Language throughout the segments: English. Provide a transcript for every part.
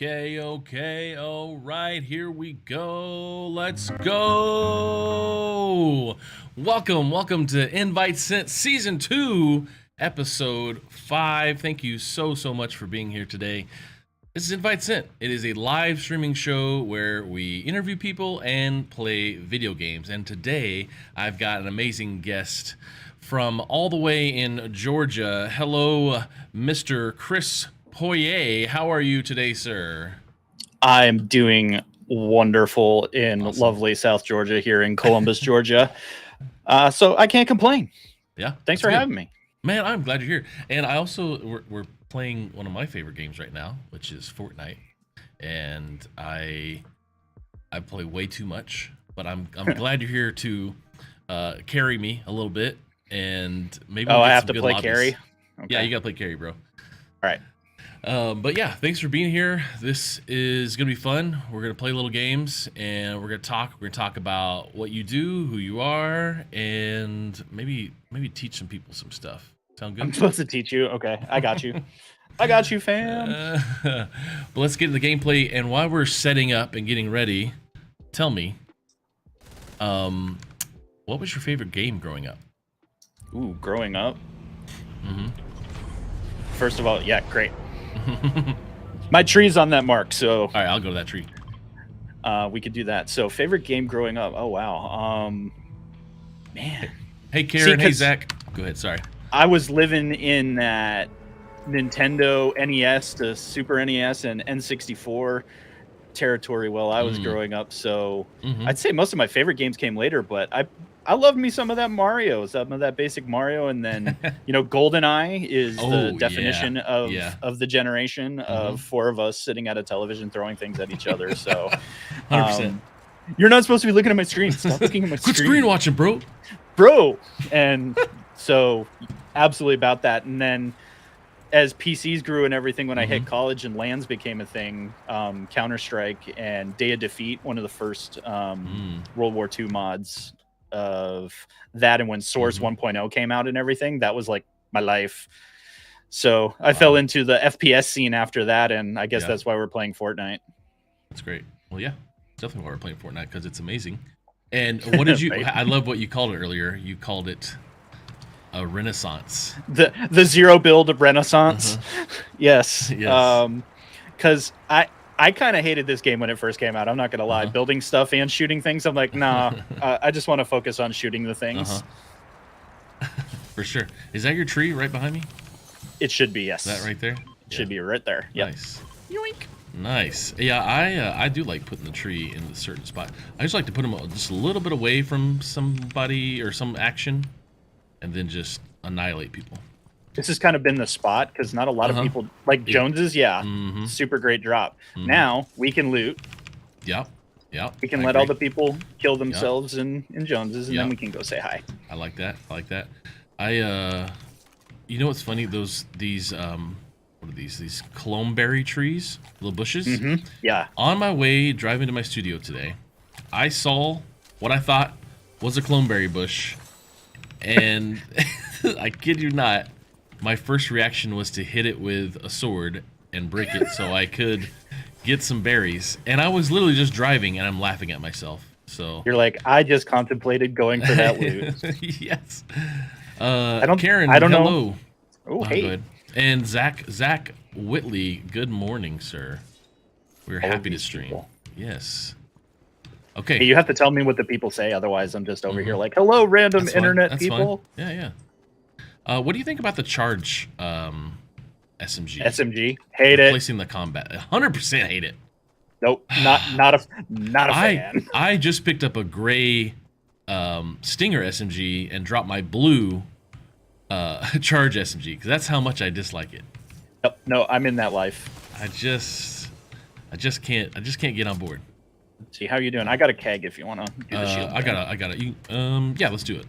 Okay. All right, here we go. Let's go. Welcome to Invite Sent Season 2, Episode 5. Thank you so much for being here today. This is Invite Sent. It is a live streaming show where we interview people and play video games. And today, I've got an amazing guest from all the way in Georgia. Hello, Mr. Chris Poirier. How are you today, sir? I'm doing wonderful in lovely South Georgia here in Columbus, Georgia. So I can't complain. Yeah. Thanks for having me. Man, I'm glad you're here. And I also, we're playing one of my favorite games right now, which is Fortnite. And I play way too much, but I'm glad you're here to carry me a little bit. And maybe I have to play carry? Okay. Yeah, you got to play carry, bro. All right. But yeah, thanks for being here. This is going to be fun. We're going to play little games and we're going to talk. We're going to talk about what you do, who you are, and maybe teach some people some stuff. Sound good? I'm supposed to teach you? Okay, I got you. I got you, fam. But let's get into the gameplay. And while we're setting up and getting ready, tell me, what was your favorite game growing up? Ooh, growing up? Mm-hmm. First of all, yeah, great. My tree's on that mark, so all right, I'll go to that tree. We could do that. So favorite game growing up? Oh wow, man. Hey Karen, hey Zach. Go ahead. Sorry. I was living in that Nintendo NES to Super NES and N64 territory while I was growing up. So I'd say most of my favorite games came later, but I loved me some of that Mario, some of that basic Mario, and then GoldenEye is the definition of the generation of four of us sitting at a television throwing things at each other. So, 100%. You're not supposed to be looking at my screen. Stop looking at my screen. Quit screen watching, bro. And so, absolutely about that. And then, as PCs grew and everything, when I hit college and LANs became a thing, Counter-Strike and Day of Defeat, one of the first World War II mods of that, and when Source 1.0 came out and everything, that was like my life. So I fell into the FPS scene after that, and I guess that's why we're playing Fortnite. That's great. Well, yeah, definitely why we're playing Fortnite, because it's amazing. And what did you I love what you called it earlier. You called it a renaissance. The ZeroBuild renaissance. Yes. Because I kind of hated this game when it first came out. I'm not going to lie. Building stuff and shooting things, I'm like, nah, I just want to focus on shooting the things. For sure. Is that your tree right behind me? It should be, yes. Is that right there? It should be right there. Yep. Nice. Yoink. Nice. Yeah, I do like putting the tree in a certain spot. I just like to put them just a little bit away from somebody or some action and then just annihilate people. This has kind of been the spot because not a lot of people like Jones's. Super great drop. Now we can loot. Yep. We can let all the people kill themselves in Jones's, and then we can go say hi. I like that. You know what's funny? These what are these? These cloneberry trees, little bushes. Yeah. On my way driving to my studio today, I saw what I thought was a cloneberry bush, and I kid you not. My first reaction was to hit it with a sword and break it so I could get some berries. And I was literally just driving and I'm laughing at myself. So you're like, I just contemplated going for that loot. Yes. Karen, hello. Know. Oh, hey. Go ahead. And Zach Whitley, good morning, sir. We're happy to stream. People. Yes. Okay. Hey, you have to tell me what the people say, otherwise I'm just over here like, hello, random internet people. Fine. Yeah. What do you think about the charge SMG? SMG, hate it. Replacing the combat, 100% hate it. Nope, not a fan. I just picked up a gray Stinger SMG and dropped my blue charge SMG because that's how much I dislike it. Yep. No, I'm in that life. I just can't get on board. Let's see how you doing. I got a keg if you want to do the shield. I got it. Yeah, let's do it.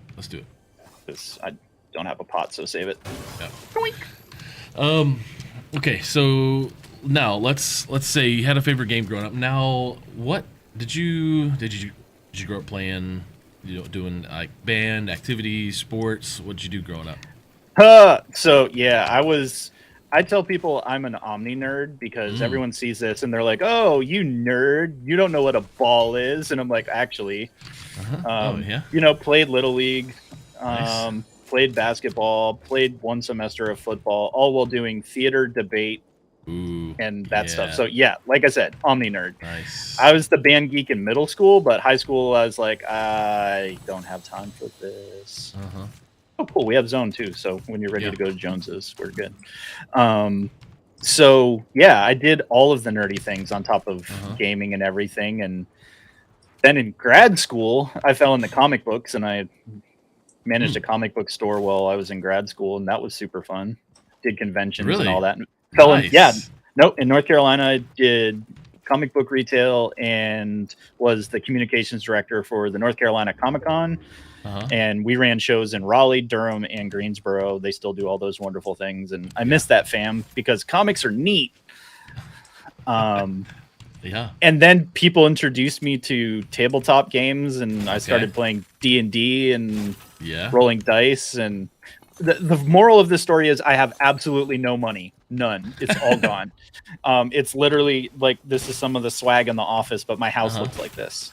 Because I don't have a pot, so save it. Yeah. Okay, so now let's say you had a favorite game growing up. Now, what did you grow up playing? Doing like band activities, sports. What did you do growing up? So yeah, I tell people I'm an Omni nerd because everyone sees this and they're like, "Oh, you nerd! You don't know what a ball is." And I'm like, actually, played Little League, played basketball, played one semester of football, all while doing theater, debate, and that stuff. So yeah, like I said, Omni nerd. Nice. I was the band geek in middle school, but high school I was like, I don't have time for this. Oh, cool. We have Zone too. So when you're ready to go to Jones's, we're good. So yeah, I did all of the nerdy things on top of gaming and everything. And then in grad school, I fell into comic books, and I managed a comic book store while I was in grad school, and that was super fun. Did conventions and all that. In North Carolina, I did comic book retail and was the communications director for the North Carolina Comic-Con. And we ran shows in Raleigh, Durham, and Greensboro. They still do all those wonderful things, and I miss that, fam, because comics are neat. And then people introduced me to tabletop games, and I started playing D&D and rolling dice. And the moral of this story is I have absolutely no money. None. It's all gone. It's literally like this is some of the swag in the office, but my house looks like this.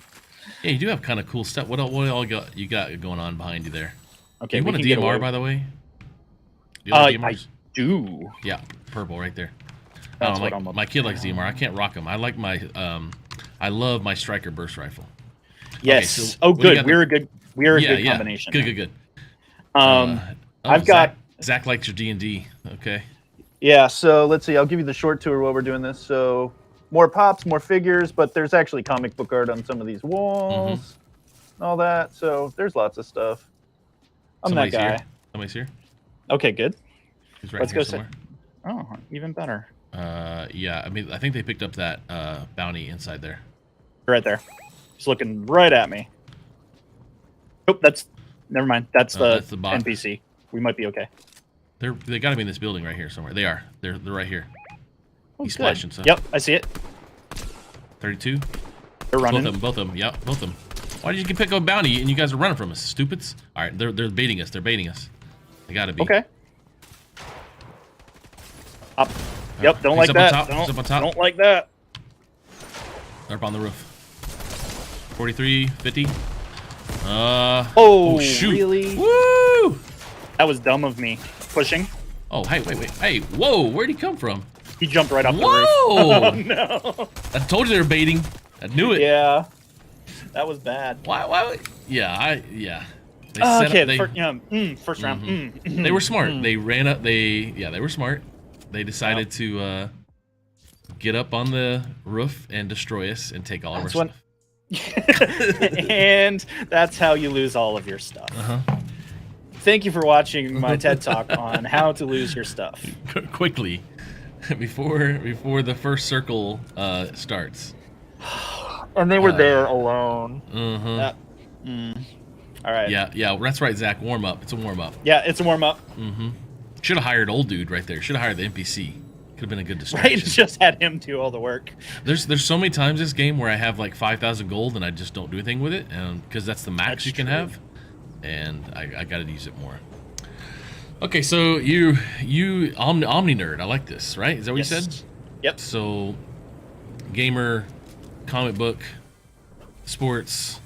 Yeah, you do have kind of cool stuff. What all you got going on behind you there? Okay, you want a DMR, by the way? Do I do. Yeah, purple right there. That's my kid likes DMR. I can't rock them. I like my I love my Striker burst rifle. Yes. Okay, so good. We are a good combination. Good. I've got Zach likes your D&D. Okay. Yeah. So let's see. I'll give you the short tour while we're doing this. So. More pops, more figures, but there's actually comic book art on some of these walls, and all that. So there's lots of stuff. Somebody's that guy. Here. Somebody's here. Okay, good. He's right. Let's go somewhere. Oh, even better. Yeah. I mean, I think they picked up that bounty inside there. Right there. He's looking right at me. Oh, never mind. That's the NPC. We might be okay. They got to be in this building right here somewhere. They are. They're right here. He's splashing stuff. Yep, I see it. 32. They're running. Both of them. Yep, both of them. Why did you pick up a bounty and you guys are running from us, stupids? All right, they're baiting us. They're baiting us. They gotta be. Okay. Up. Yep, don't like that. Don't like that. They're up on the roof. 43, 50. Oh, shoot. Really? Woo! That was dumb of me. Pushing. Oh, hey, wait. Hey, whoa, where'd he come from? He jumped right off the roof. Oh, no. I told you they were baiting. I knew it. Yeah. That was bad. Why? Yeah. First round. They were smart. They ran up. They were smart. They decided to get up on the roof and destroy us and take all of our stuff. And that's how you lose all of your stuff. Thank you for watching my TED Talk on how to lose your stuff. Quickly. Before the first circle starts. And they were there alone. All right. Yeah, that's right, Zach. Warm up. It's a warm up. Yeah, it's a warm up. Should have hired old dude right there. Should have hired the NPC. Could have been a good distraction. Right, just had him do all the work. There's so many times this game where I have like 5,000 gold and I just don't do anything with it, and because that's the max you can have, and I got to use it more. Okay, so you Omni nerd. I like this, right? Is that what you said? Yep. So, gamer, comic book, sports,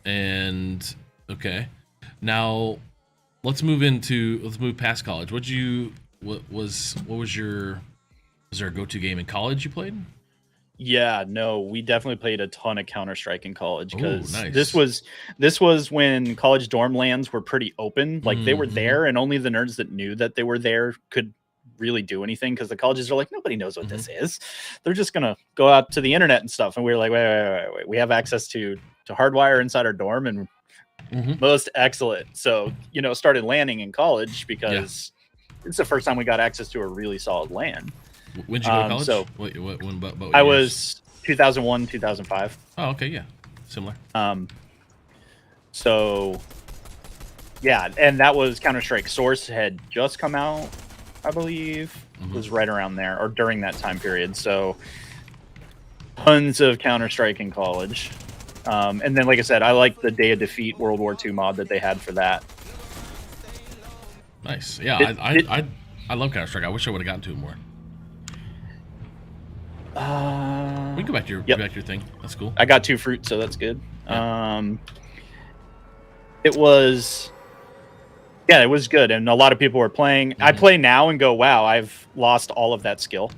and okay. Now, let's move past college. Was there a go-to game in college you played? Yeah, no, we definitely played a ton of Counter-Strike in college because nice. this was when college dorm lands were pretty open. Like they were there, and only the nerds that knew that they were there could really do anything, because the colleges are like, nobody knows what this is. They're just gonna go out to the internet and stuff. And we were like, wait. We have access to hardwire inside our dorm, and most excellent. So started landing in college because it's the first time we got access to a really solid LAN. When did you go to college? So what I was 2001, 2005. Oh, okay, yeah, similar. So yeah, and that was Counter-Strike Source had just come out, I believe. It was right around there or during that time period. So tons of Counter-Strike in college. And then, like I said, I like the Day of Defeat World War II mod that they had for that. Nice. Yeah, I I love Counter-Strike. I wish I would have gotten to it more. We can go back to your thing. That's cool. I got 2 fruit, so that's good. Yeah. It was good, and a lot of people were playing. I play now and go, wow, I've lost all of that skill.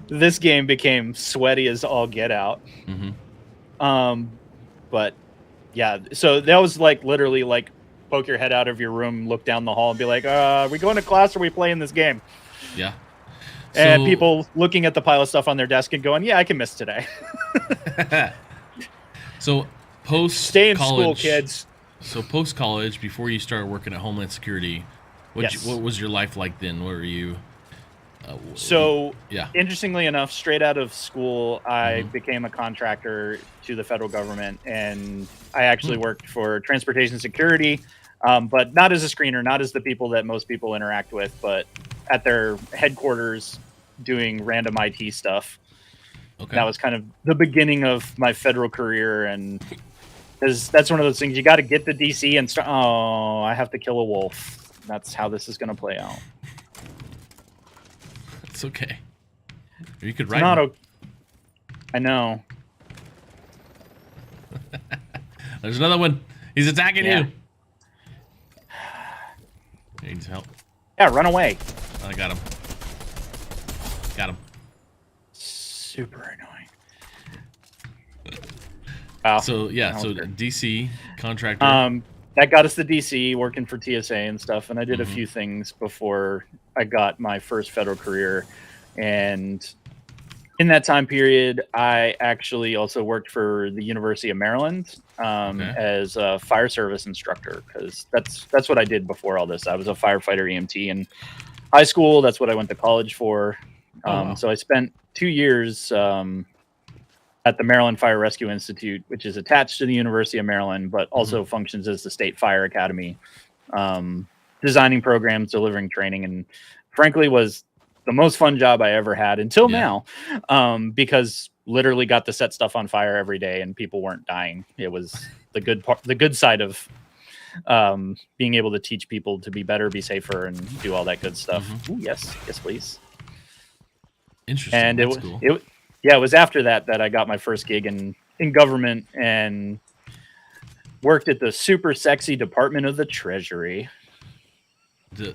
This game became sweaty as all get out. But yeah, so that was like literally like poke your head out of your room, look down the hall, and be like, are we going to class or are we playing this game? Yeah. And people looking at the pile of stuff on their desk and going, yeah, I can miss today. So stay in school, kids. So post college, before you started working at Homeland Security, what was your life like then? What were you? Interestingly enough, straight out of school, I became a contractor to the federal government, and I actually worked for transportation security, but not as a screener, not as the people that most people interact with, but at their headquarters doing random IT stuff. Okay. That was kind of the beginning of my federal career, and that's one of those things you got to get to DC and start. Oh, I have to kill a wolf. That's how this is going to play out. It's okay. You could write. I know. There's another one. He's attacking you. He needs help. Yeah, run away. I got him. Got him. Super annoying. Wow. So DC contractor. That got us to DC, working for TSA and stuff, and I did a few things before I got my first federal career. And in that time period, I actually also worked for the University of Maryland as a fire service instructor, because that's what I did before all this. I was a firefighter EMT in high school. That's what I went to college for. So I spent 2 years at the Maryland Fire Rescue Institute, which is attached to the University of Maryland, but also functions as the State Fire Academy, designing programs, delivering training, and frankly was the most fun job I ever had until now, because literally got to set stuff on fire every day and people weren't dying. It was the good part, the good side of being able to teach people to be better, be safer, and do all that good stuff. Ooh, yes, please. Interesting. And That's cool. it was after that I got my first gig in government and worked at the super sexy Department of the Treasury.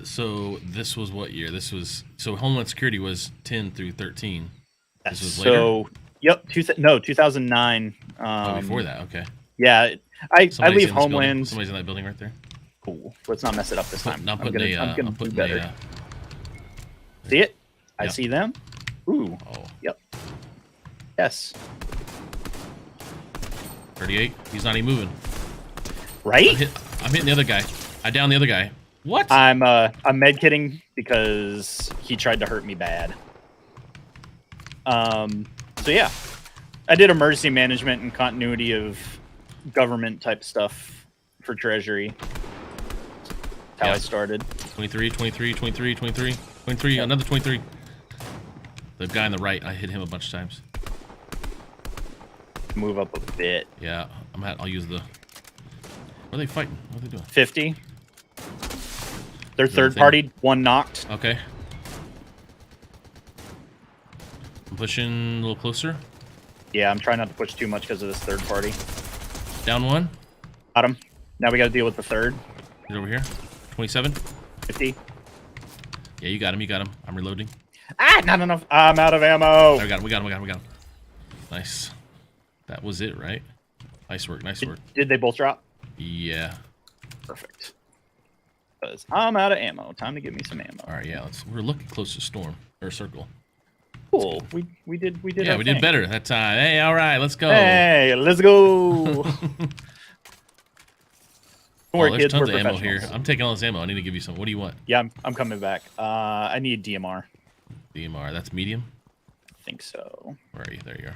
So this was what year? So Homeland Security was 10 through 13. This was later? So, yep, 2009. Before that, okay. Yeah, I leave Homeland. Somebody's in that building right there. Cool. Let's not mess it up this time. I'm gonna do better. See it? I see them. Ooh. Oh. Yep. Yes. 38. He's not even moving. Right? I'm hitting the other guy. I downed the other guy. What? I'm med kitting because he tried to hurt me bad. So yeah, I did emergency management and continuity of government type stuff for Treasury. That's how I started. 23, 23, 23, 23, 23, another 23. The guy on the right, I hit him a bunch of times. Move up a bit. Yeah, I'll use the... What are they fighting? What are they doing? 50. They're third party, one knocked. Okay. I'm pushing a little closer. Yeah, I'm trying not to push too much because of this third party. Down one. Got him. Now we got to deal with the third. He's over here. 27. 50. Yeah, you got him. I'm reloading. Ah, not enough. I'm out of ammo. We got him. Nice. That was it, right? Nice work. Did they both drop? Yeah. Perfect. Because I'm out of ammo. Time to give me some ammo. All right, yeah. We're looking close to storm or circle. Cool. We did. Yeah, we did better that time. Hey, all right, let's go. Hey, let's go. There's tons of ammo here. I'm taking all this ammo. I need to give you some. What do you want? Yeah, I'm coming back. I need DMR. DMR. That's medium. I think so. Where are you? There you are.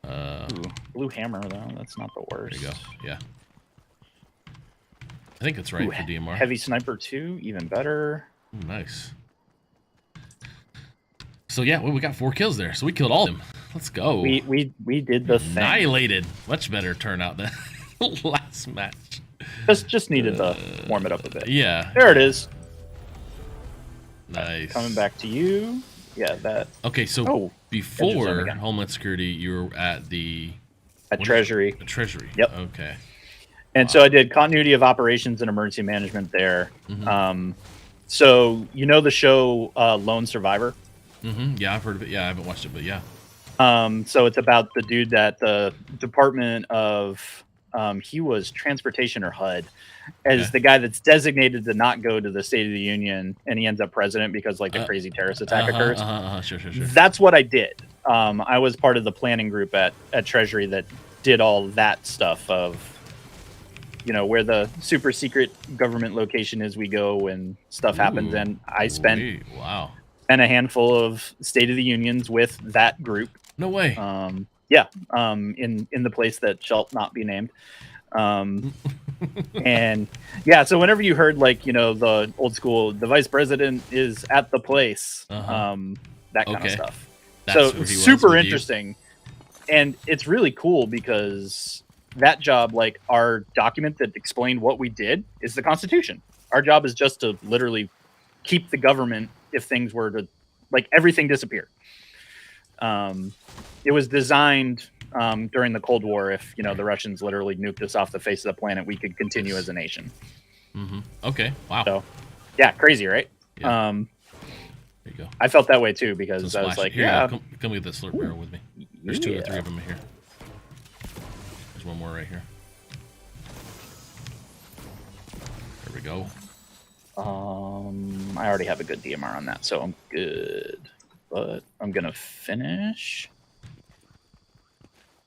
Ooh, blue hammer though. That's not the worst. There you go. Yeah. I think it's right for DMR. Heavy sniper 2, even better. Ooh, nice. So yeah, we got 4 kills there. So we killed all of them. Let's go. We did the thing. Annihilated. Much better turnout than last match. Just needed to warm it up a bit. Yeah. There it is. Nice. Coming back to you. Yeah, that. Okay, so before Homeland Security, you were at the Treasury. Treasury. Yep. Okay. And so I did continuity of operations and emergency management there. So you know the show Lone Survivor? Yeah, I've heard of it. Yeah, I haven't watched it, but yeah. So it's about the dude that the Department of he was Transportation or HUD as the guy that's designated to not go to the State of the Union, and he ends up president because like a crazy terrorist attack occurs. Sure. That's what I did. I was part of the planning group at Treasury that did all that stuff of, you know, where the super secret government location is we go when stuff happens. And I spent a handful of State of the Unions with that group. No way. In the place that shall not be named. And yeah, so whenever you heard like, you know, the old school, the vice president is at the place, that kind of stuff. That's so super interesting. And it's really cool because that job, like our document that explained what we did is the Constitution. Our job is just to literally keep the government if things were to, like, everything disappear. It was designed during the Cold War. If, you know, the Russians literally nuked us off the face of the planet, we could continue as a nation. Okay. Wow. So, yeah, crazy, right? Yeah. There you go. I felt that way too because I was like, here, come get this slurp barrel with me. There's 2 or 3 of them here. There's one more right here. There we go. I already have a good DMR on that, so I'm good. But I'm gonna finish.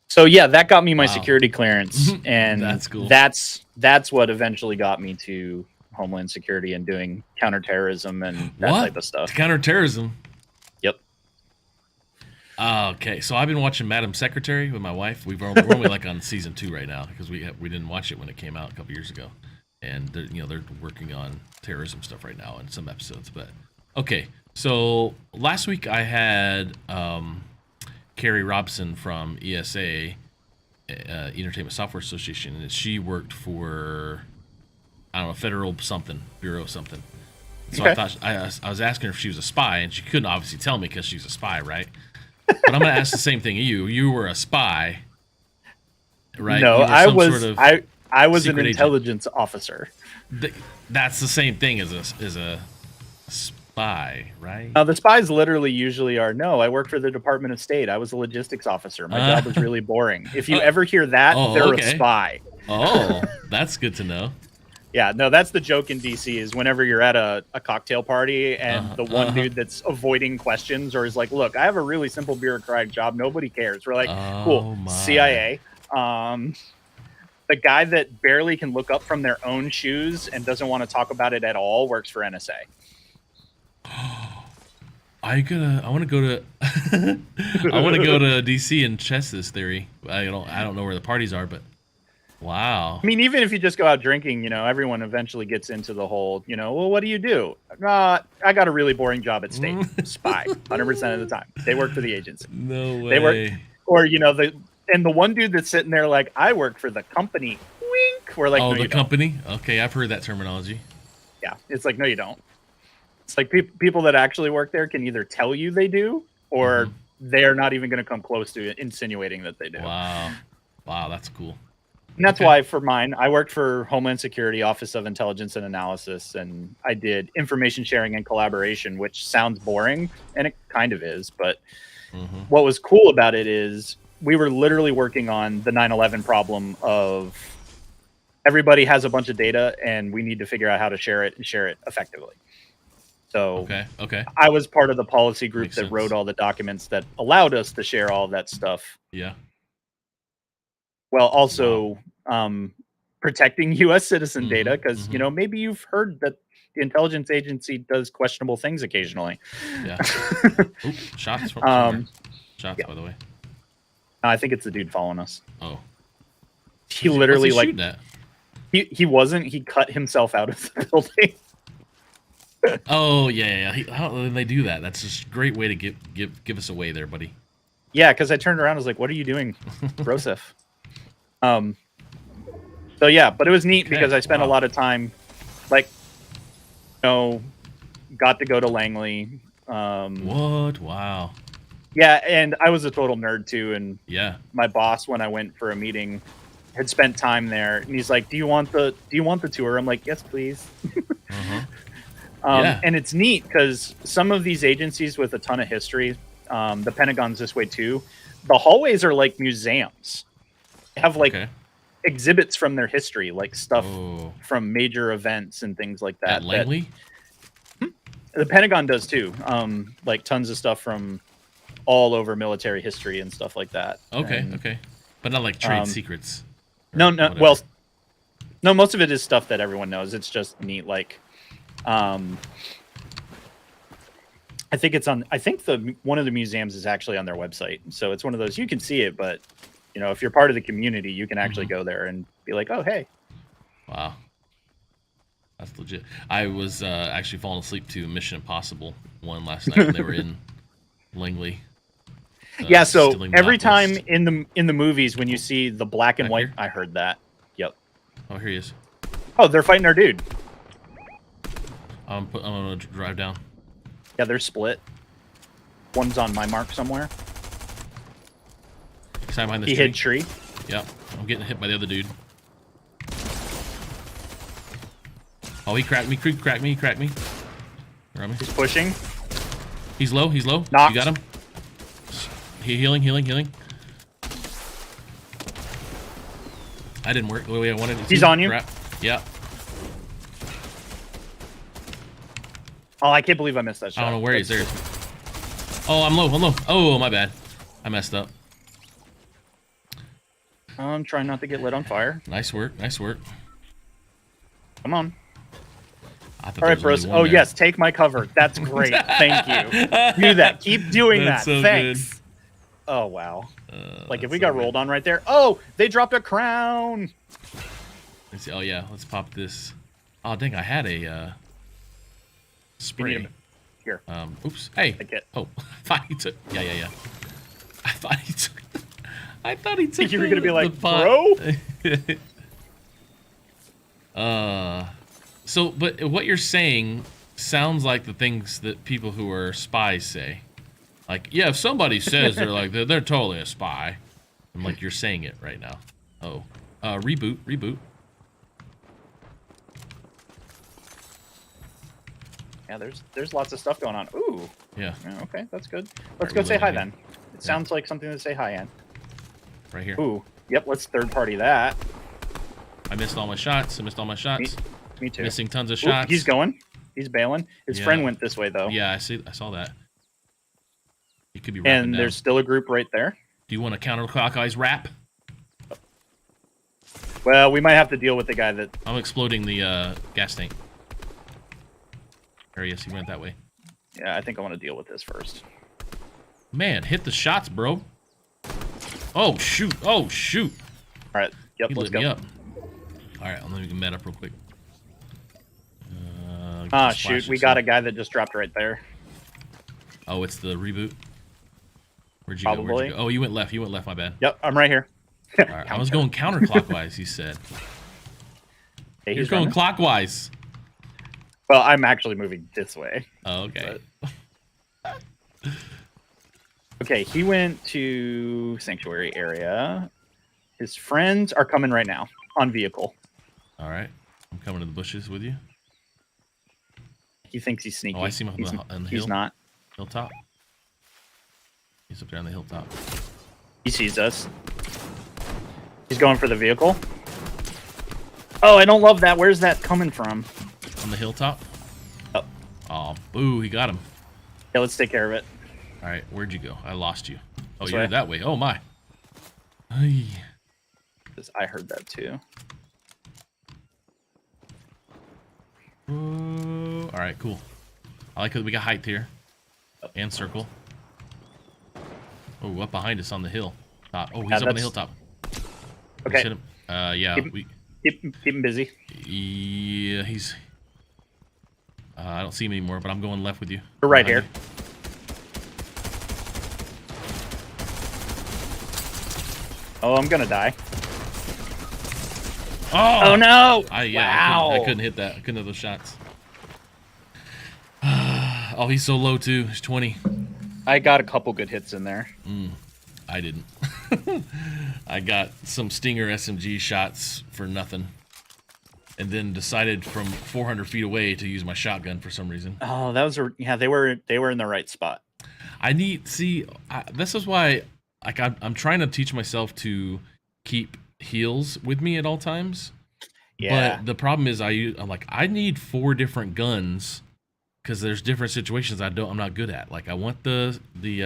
So yeah, that got me my security clearance, and that's cool. That's what eventually got me to Homeland Security and doing counterterrorism and that type of stuff. Counterterrorism. Yep. Okay, so I've been watching Madam Secretary with my wife. We're only like on season 2 right now because we didn't watch it when it came out a couple years ago, and they're working on terrorism stuff right now in some episodes. But okay, so last week I had Carrie Robson from ESA, Entertainment Software Association, and she worked for, I don't know, Federal something, Bureau something. So I thought I was asking her if she was a spy, and she couldn't obviously tell me because she's a spy, right? But I'm going to ask the same thing of you. You were a spy, right? No, I was an intelligence officer. That's the same thing as a spy, right? The spies literally usually are, no, I work for the Department of State. I was a logistics officer. My job was really boring. If you ever hear that, they're a spy. Oh, that's good to know. Yeah, no, that's the joke in DC is whenever you're at a cocktail party and the one dude that's avoiding questions or is like, look, I have a really simple bureaucratic job. Nobody cares. We're like, cool, CIA. The guy that barely can look up from their own shoes and doesn't want to talk about it at all works for NSA. I want to go to DC and test this theory. I don't know where the parties are, but wow. I mean, even if you just go out drinking, everyone eventually gets into the whole, well, what do you do? I got a really boring job at state. Spy, 100% of the time. They work for the agency. No way. They work, or the one dude that's sitting there like, I work for the company. Wink. We're like, oh, no, the company. Okay, I've heard that terminology. Yeah, it's like, no, you don't. It's like people that actually work there can either tell you they do, or they're not even going to come close to insinuating that they do. Wow, that's cool. And that's why for mine, I worked for Homeland Security, Office of Intelligence and Analysis, and I did information sharing and collaboration, which sounds boring, and it kind of is. But what was cool about it is we were literally working on the 9/11 problem of everybody has a bunch of data, and we need to figure out how to share it and share it effectively. So okay. I was part of the policy group that wrote all the documents that allowed us to share all that stuff. Yeah. Well, also protecting U.S. citizen data, because maybe you've heard that the intelligence agency does questionable things occasionally. Yeah. Oops, shots from somewhere. Shots, by the way. I think it's the dude following us. Oh. He literally shooting at? He wasn't. He cut himself out of the building. Oh yeah. How do they do that? That's just a great way to give us away there, buddy. Yeah, because I turned around, I was like, "What are you doing, Broseph?" So yeah, but it was neat Okay, because I spent a wow. lot of time, like, got to go to Langley. What? Wow. Yeah, and I was a total nerd too. And Yeah. my boss, when I went for a meeting, had spent time there, and he's like, "Do you want the tour?" I'm like, "Yes, please." Uh-huh. Yeah. And it's neat because some of these agencies with a ton of history, the Pentagon's this way too. The hallways are like museums. They have like Okay. exhibits from their history, like stuff Oh. from major events and things like that. At Langley? The Pentagon does too. Like tons of stuff from all over military history and stuff like that. Okay, And, okay. But not like trade secrets. or No, whatever. well, no, most of it is stuff that everyone knows. It's just neat. Like, I think it's on. I think one of the museums is actually on their website, so it's one of those you can see it. But if you're part of the community, you can actually go there and be like, "Oh, hey." Wow. That's legit. I was actually falling asleep to Mission Impossible 1 last night when they were in Langley. Yeah. So stealing the every time outpost. in the movies when you see the black and Back white, here? I heard that. Yep. Oh, here he is. Oh, they're fighting our dude. I'm gonna drive down. Yeah, they're split. One's on my mark somewhere. Stand behind this He tree. hid tree. Yep. I'm getting hit by the other dude. Oh, he cracked me. He cracked me. Where am I? He's pushing. He's low. Knocked. You got him? Healing. I didn't work the way I wanted it to. He's on you. Crap. Yeah. Oh, I can't believe I missed that shot. I don't know where he's there. Oh, I'm low. Oh, my bad. I messed up. I'm trying not to get lit on fire. Nice work. Come on. I thought All there right, was bros. only one Oh, there. yes. Take my cover. That's great. Thank you. Do that. Keep doing That's that. so Thanks. Oh, wow. Like, if that's we so got good. rolled on right there. Oh, they dropped a crown. Let's see. Oh, yeah. Let's pop this. Oh, dang. I had a spray. Here. Oops. Hey. Take it. Oh, I thought he took. Yeah. I thought he took. You were gonna be like, bro. bro? So, but what you're saying sounds like the things that people who are spies say. Like, yeah, if somebody says they're like they're totally a spy, I'm like, you're saying it right now. Oh, reboot. Yeah, there's lots of stuff going on. Ooh. Yeah, Okay, that's good. Let's Alright, go say hi reloading then. It sounds like something to say hi in. right here. Ooh. Yep, let's third party that. I missed all my shots. Me too. Missing tons of Ooh, shots. he's going. He's bailing. His Yeah. friend went this way though. Yeah, I saw that. He could be wrapping And down. there's still a group right there. Do you want a counterclockwise wrap? Well, we might have to deal with the guy that. I'm exploding the gas tank. There he is. He went that way. Yeah, I think I want to deal with this first. Man, hit the shots, bro. Oh shoot! All right. Yep. He Let's lit me go. up. All right, let me get met up real quick. Get Ah, the shoot. splash We or got a something. guy that just dropped right there. Oh, it's the reboot. Where'd you go? Where'd Probably. you go? Oh, you went left. My bad. Yep, I'm right here. All right, I was going counterclockwise. He said. Hey, You're he's going running. clockwise. Well, I'm actually moving this way. Oh, okay. Okay, he went to sanctuary area. His friends are coming right now on vehicle. All right, I'm coming to the bushes with you. He thinks he's sneaky. Oh, I see him on the hill. He's not. Hilltop. He's up there on the hilltop. He sees us. He's going for the vehicle. Oh, I don't love that. Where's that coming from? On the hilltop. Oh. Oh, boo! He got him. Yeah, let's take care of it. All right, where'd you go? I lost you. Oh, This you're way. that way. Oh my. Ay. I heard that too. Ooh. All right, cool. I like that we got height here and circle. Oh, up behind us on the hill. Top. Oh, he's up on the that's- hilltop. Okay. Let's hit him. Yeah, Keep- Keep him busy. yeah, he's. I don't see him anymore, but I'm going left with you. We're right Behind here. you. Oh, I'm gonna die. Oh no! I couldn't hit that. I couldn't hit those shots. Oh, he's so low too. He's 20. I got a couple good hits in there. I didn't. I got some Stinger SMG shots for nothing, and then decided from 400 feet away to use my shotgun for some reason. Oh, they were in the right spot. This is why, like, I'm trying to teach myself to keep heals with me at all times. Yeah. But the problem is I need 4 different guns because there's different situations I'm not good at. Like I want the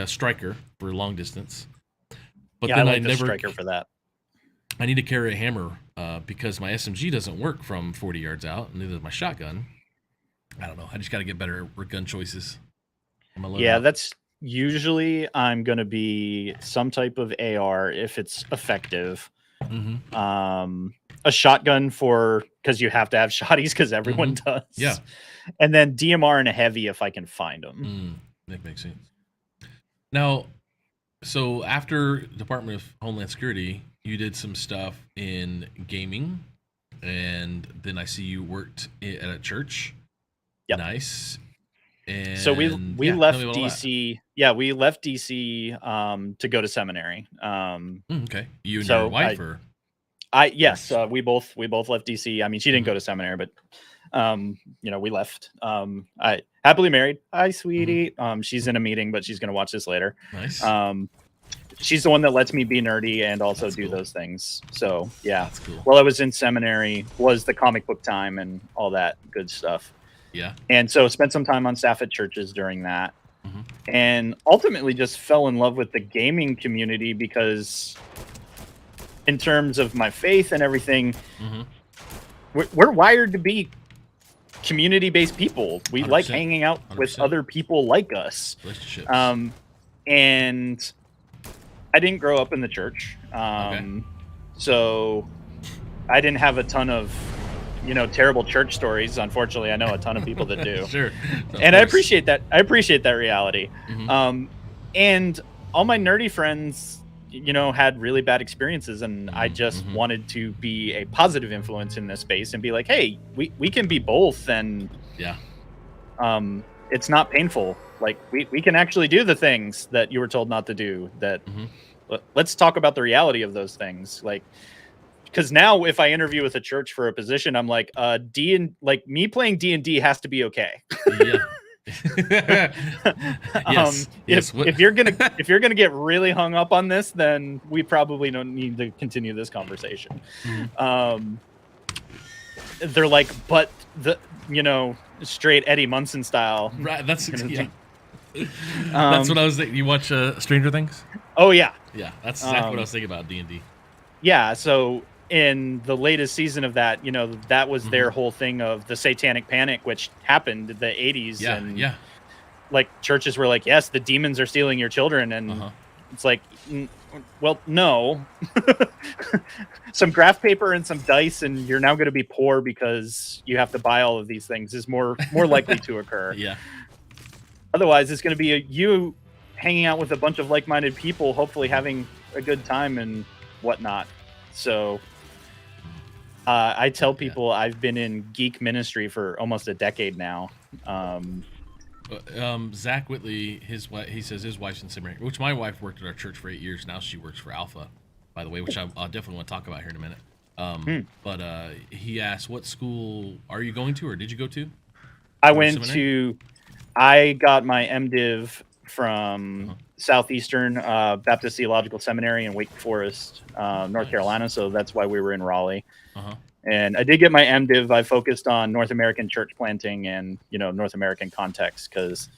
striker for long distance. But yeah, then I like the striker for that. I need to carry a hammer because my SMG doesn't work from 40 yards out, and neither does my shotgun. I don't know. I just got to get better at gun choices. Yeah, that's usually I'm going to be some type of AR if it's effective. A shotgun because you have to have shotties because everyone does. Yeah. And then DMR and a heavy if I can find them. That makes sense. Now, so after Department of Homeland Security, you did some stuff in gaming, and then I see you worked at a church. Yep. Nice. And so we left DC. Yeah, we left DC to go to seminary. Okay. You and your wife, or? Yes, we both left DC. I mean, she didn't go to seminary, but we left. I happily married. Hi, sweetie. She's in a meeting, but she's gonna watch this later. Nice. She's the one that lets me be nerdy and also do those things. So yeah. That's cool. While I was in seminary, was the comic book time and all that good stuff. Yeah. And so spent some time on staff at churches during that. And ultimately just fell in love with the gaming community because in terms of my faith and everything, we're wired to be community-based people. We 100%. like hanging out 100%. with other people like us. Relationships. And I didn't grow up in the church. So I didn't have a ton of, terrible church stories. Unfortunately, I know a ton of people that do. Sure. And I appreciate that. I appreciate that reality. And all my nerdy friends, had really bad experiences, and I just wanted to be a positive influence in this space and be like, hey, we can be both, and it's not painful. Like we can actually do the things that you were told not to do. That let's talk about the reality of those things. Like, because now if I interview with a church for a position, I'm like, me playing D&D has to be okay. Yeah. If you're gonna get really hung up on this, then we probably don't need to continue this conversation. They're like, but straight Eddie Munson style. Right. That's what I was thinking. You watch Stranger Things? Oh yeah. Yeah, that's exactly what I was thinking about D&D. Yeah. So in the latest season of that, that was their whole thing of the satanic panic, which happened in the 80s. Yeah. Like churches were like, yes, the demons are stealing your children. And it's like, well, no. Some graph paper and some dice, and you're now going to be poor because you have to buy all of these things is more likely to occur. Yeah. Otherwise, it's going to be you hanging out with a bunch of like-minded people, hopefully having a good time and whatnot. So I tell people I've been in geek ministry for almost a decade now. Zach Whitley, he says his wife's in seminary, which my wife worked at our church for 8 years. Now she works for Alpha, by the way, which I'll definitely want to talk about here in a minute. But he asked, what school are you going to, or did you go to? I got my MDiv from Southeastern Baptist Theological Seminary in Wake Forest, North Carolina. So that's why we were in Raleigh. And I did get my MDiv. I focused on North American church planting and, North American context because,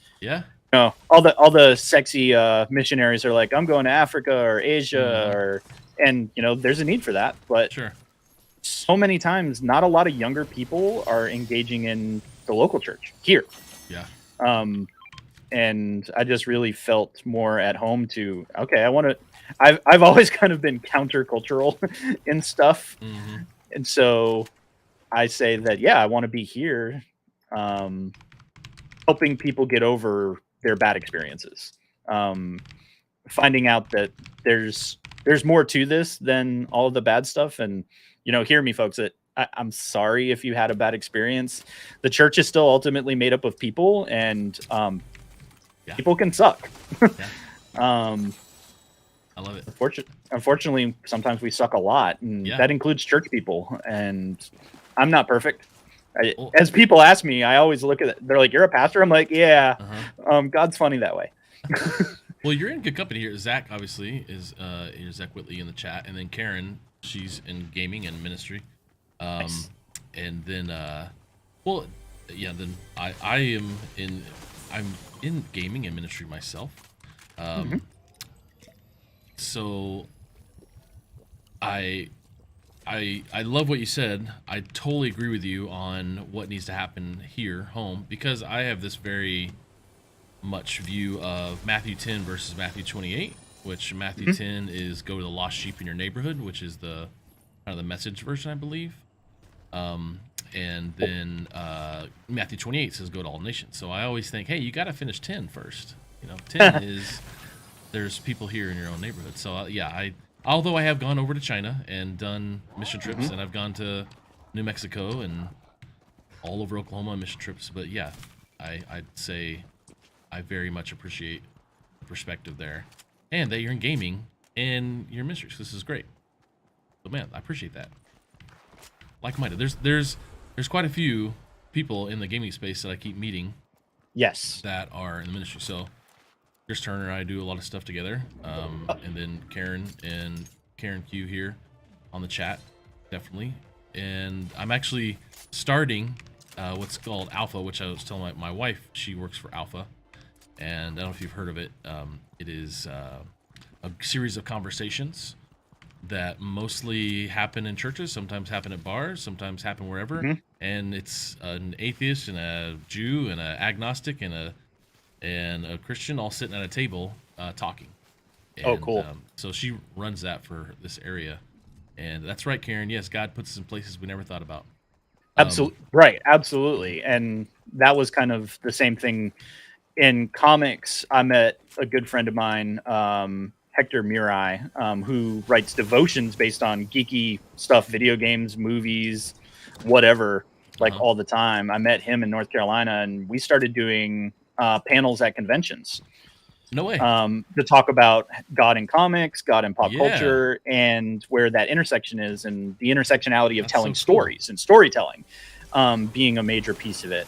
all the sexy missionaries are like, I'm going to Africa or Asia and there's a need for that. But so many times, not a lot of younger people are engaging in the local church here. Yeah. And I just really felt more at home to, okay, I've always kind of been countercultural in stuff. And so I say that, I want to be here, helping people get over their bad experiences. Finding out that there's more to this than all of the bad stuff. And, hear me, folks. I'm sorry if you had a bad experience. The church is still ultimately made up of people, and people can suck. I love it. Unfortunately, sometimes we suck a lot, and that includes church people. And I'm not perfect. As people ask me, I always look at it. They're like, "You're a pastor?" I'm like, "Yeah." God's funny that way. Well, you're in good company here. Zach, obviously, is Zach Whitley in the chat, and then Karen, she's in gaming and ministry. Nice. And then, then I'm in gaming and ministry myself. So I love what you said. I totally agree with you on what needs to happen here, home, because I have this very much view of Matthew 10 versus Matthew 28, which Matthew 10 is go to the lost sheep in your neighborhood, which is the kind of the message version, I believe. And then Matthew 28 says go to all nations. So I always think, hey, you got to finish 10 first. 10 is there's people here in your own neighborhood. So although I have gone over to China and done mission trips, and I've gone to New Mexico and all over Oklahoma on mission trips, but I'd say I very much appreciate the perspective there, and that you're in gaming and your ministry. So this is great. But man, I appreciate that. Like-minded. There's quite a few people in the gaming space that I keep meeting. Yes. That are in the ministry. So Chris Turner and I do a lot of stuff together, and then Karen Q here on the chat, definitely. And I'm actually starting what's called Alpha, which I was telling my wife. She works for Alpha, and I don't know if you've heard of it. It is a series of conversations that mostly happen in churches, sometimes happen at bars, sometimes happen wherever. And it's an atheist and a Jew and an agnostic and a Christian all sitting at a table talking. And, cool. So she runs that for this area. And that's right, Karen. Yes, God puts us in places we never thought about. Absolutely. Right. Absolutely. And that was kind of the same thing in comics. I met a good friend of mine, Hector Murai, who writes devotions based on geeky stuff, video games, movies, whatever, all the time. I met him in North Carolina, and we started doing panels at conventions. No way. To talk about God in comics, God in pop culture, and where that intersection is, and the intersectionality of telling stories and storytelling being a major piece of it.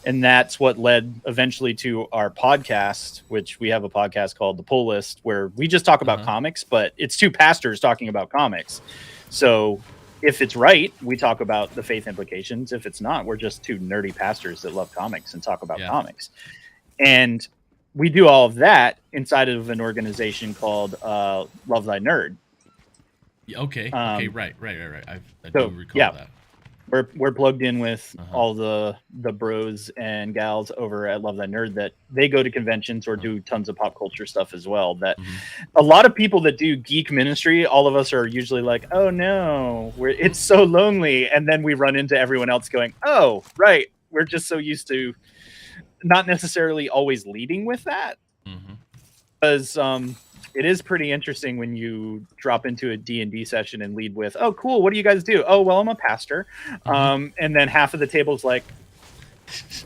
And that's what led eventually to our podcast, which we have a podcast called The Pull List, where we just talk about comics, but it's two pastors talking about comics. So if it's right, we talk about the faith implications. If it's not, we're just two nerdy pastors that love comics and talk about comics. And we do all of that inside of an organization called Love Thy Nerd. Okay. Right. I do recall that. We're plugged in with all the bros and gals over at Love Thy Nerd that they go to conventions or do tons of pop culture stuff as well. That a lot of people that do geek ministry, all of us are usually like, oh no, it's so lonely. And then we run into everyone else going, oh, right. We're just so used to not necessarily always leading with that. Because it is pretty interesting when you drop into a D&D session and lead with, oh, cool, what do you guys do? Oh, well, I'm a pastor. And then half of the table's like,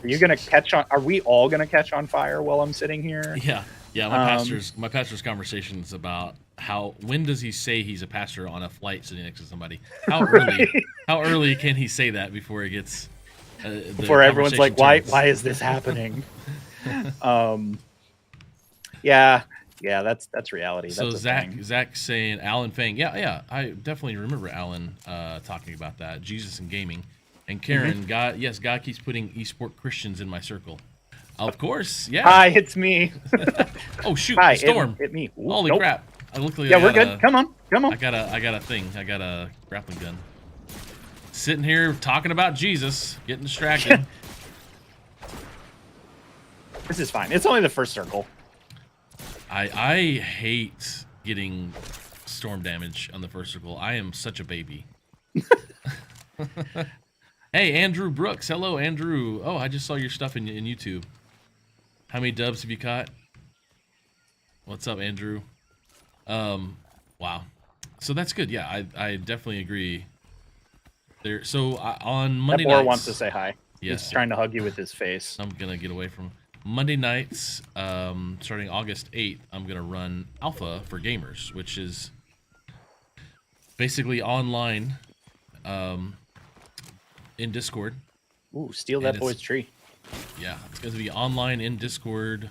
are we all going to catch on fire while I'm sitting here? Yeah. My pastor's conversation is about when does he say he's a pastor on a flight sitting next to somebody? How early can he say that before it gets before everyone's like, why is this happening? Yeah, that's reality. So that's Zach saying Alan Fang. Yeah, I definitely remember Alan talking about that. Jesus and gaming. And Karen, God keeps putting esport Christians in my circle. Of course, yeah. Hi, it's me. Oh shoot, Hi, Storm. It me. Ooh, Holy crap. We're good. Come on. I got a thing. I got a grappling gun. Sitting here talking about Jesus, getting distracted. This is fine. It's only the first circle. I hate getting storm damage on the first circle. I am such a baby. Hey, Andrew Brooks. Hello, Andrew. Oh, I just saw your stuff in YouTube. How many dubs have you caught? What's up, Andrew? Wow. So that's good. Yeah, I definitely agree there. So on Monday That boar nights, wants to say hi. Yes. He's trying to hug you with his face. I'm gonna get away from Monday nights. Starting August 8th, I'm gonna run Alpha for Gamers, which is basically online, in Discord. Ooh, steal that boy's tree. Yeah, it's gonna be online in Discord.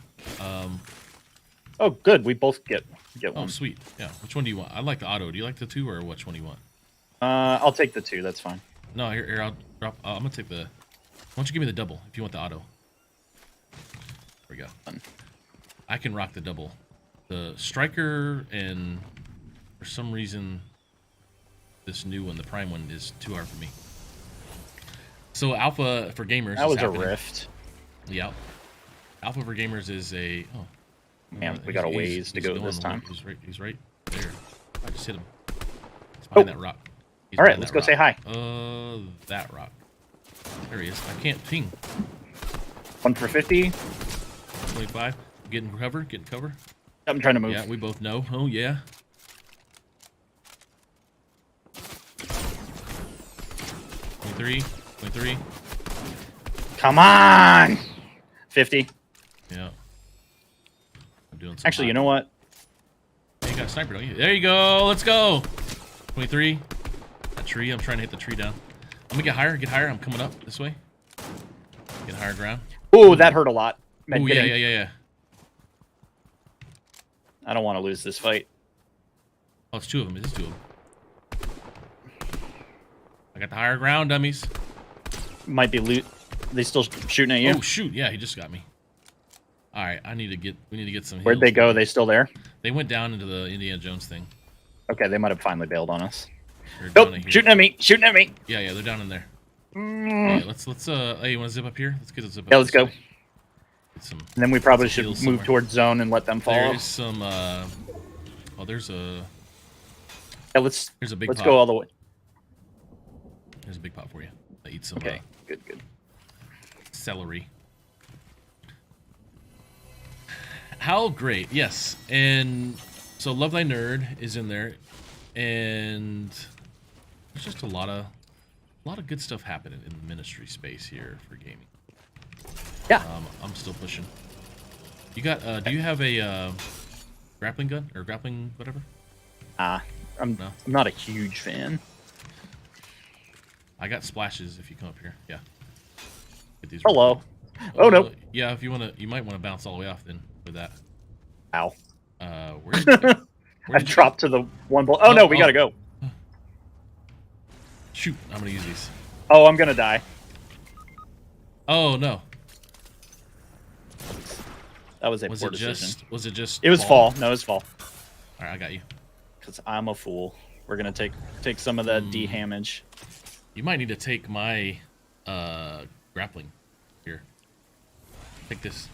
Oh, good. We both get Oh, one. sweet. Yeah. Which one do you want? I like the auto. Do you like the 2 or which one do you want? I'll take the 2. That's fine. No, here I'll drop. I'm gonna take the. Why don't you give me the double if you want the auto? There we go. I can rock the double. The striker and for some reason this new one, the prime one, is too hard for me. So Alpha for Gamers. That was happening. a rift. Yeah. Alpha for Gamers is a. Oh. Man, we got a ways to go this time. He's right there. I just hit him. He's behind that rock. He's All right, behind let's that go say hi. That rock. There he is. I can't ping. 1 for 50. 25. Getting cover. I'm trying to move. Yeah, we both know. Oh, yeah. Three. Come on! 50. Yeah. I'm doing some Actually, you know what? Hey, you got a sniper, don't you? There you go. Let's go. 23. That tree. I'm trying to hit the tree down. I'm gonna get higher. I'm coming up this way. Get higher ground. Ooh, that hurt a lot. Oh, yeah. I don't want to lose this fight. Oh, it's 2 of them. It is 2 of them. I got the higher ground, dummies. Might be loot. They still shooting at you? Oh, shoot. Yeah, he just got me. All right, we need to get some Where'd they go? They still there? They went down into the Indiana Jones thing. Okay, they might have finally bailed on us. They're Nope, down in here. shooting at me. Yeah, they're down in there. Yeah, let's hey, you want to zip up here? Let's get a zip up. Yeah, let's go. Get some, And then we probably should heals move somewhere. towards zone and let them fall. There's some there's a Yeah, let's big pot. go all the way. There's a big pot for you. I eat some Okay, good. celery. How great, yes. And so Love Thy Nerd is in there, and there's just a lot of good stuff happening in the ministry space here for gaming. Yeah. I'm still pushing. You got do you have a grappling gun or grappling whatever? I'm not a huge fan. I got splashes if you come up here. Yeah. Get these. Hello. Oh no. Yeah, if you you might want to bounce all the way off then with that. Ow. Where did you I dropped to the one blow. Oh no, we gotta go. Shoot, I'm gonna use these. Oh, I'm gonna die. Oh no. That was a poor decision. Was it just It was fall. No, it was fall. Alright, I got you. Because I'm a fool. We're gonna take some of that damage. You might need to take my grappling here. Take this.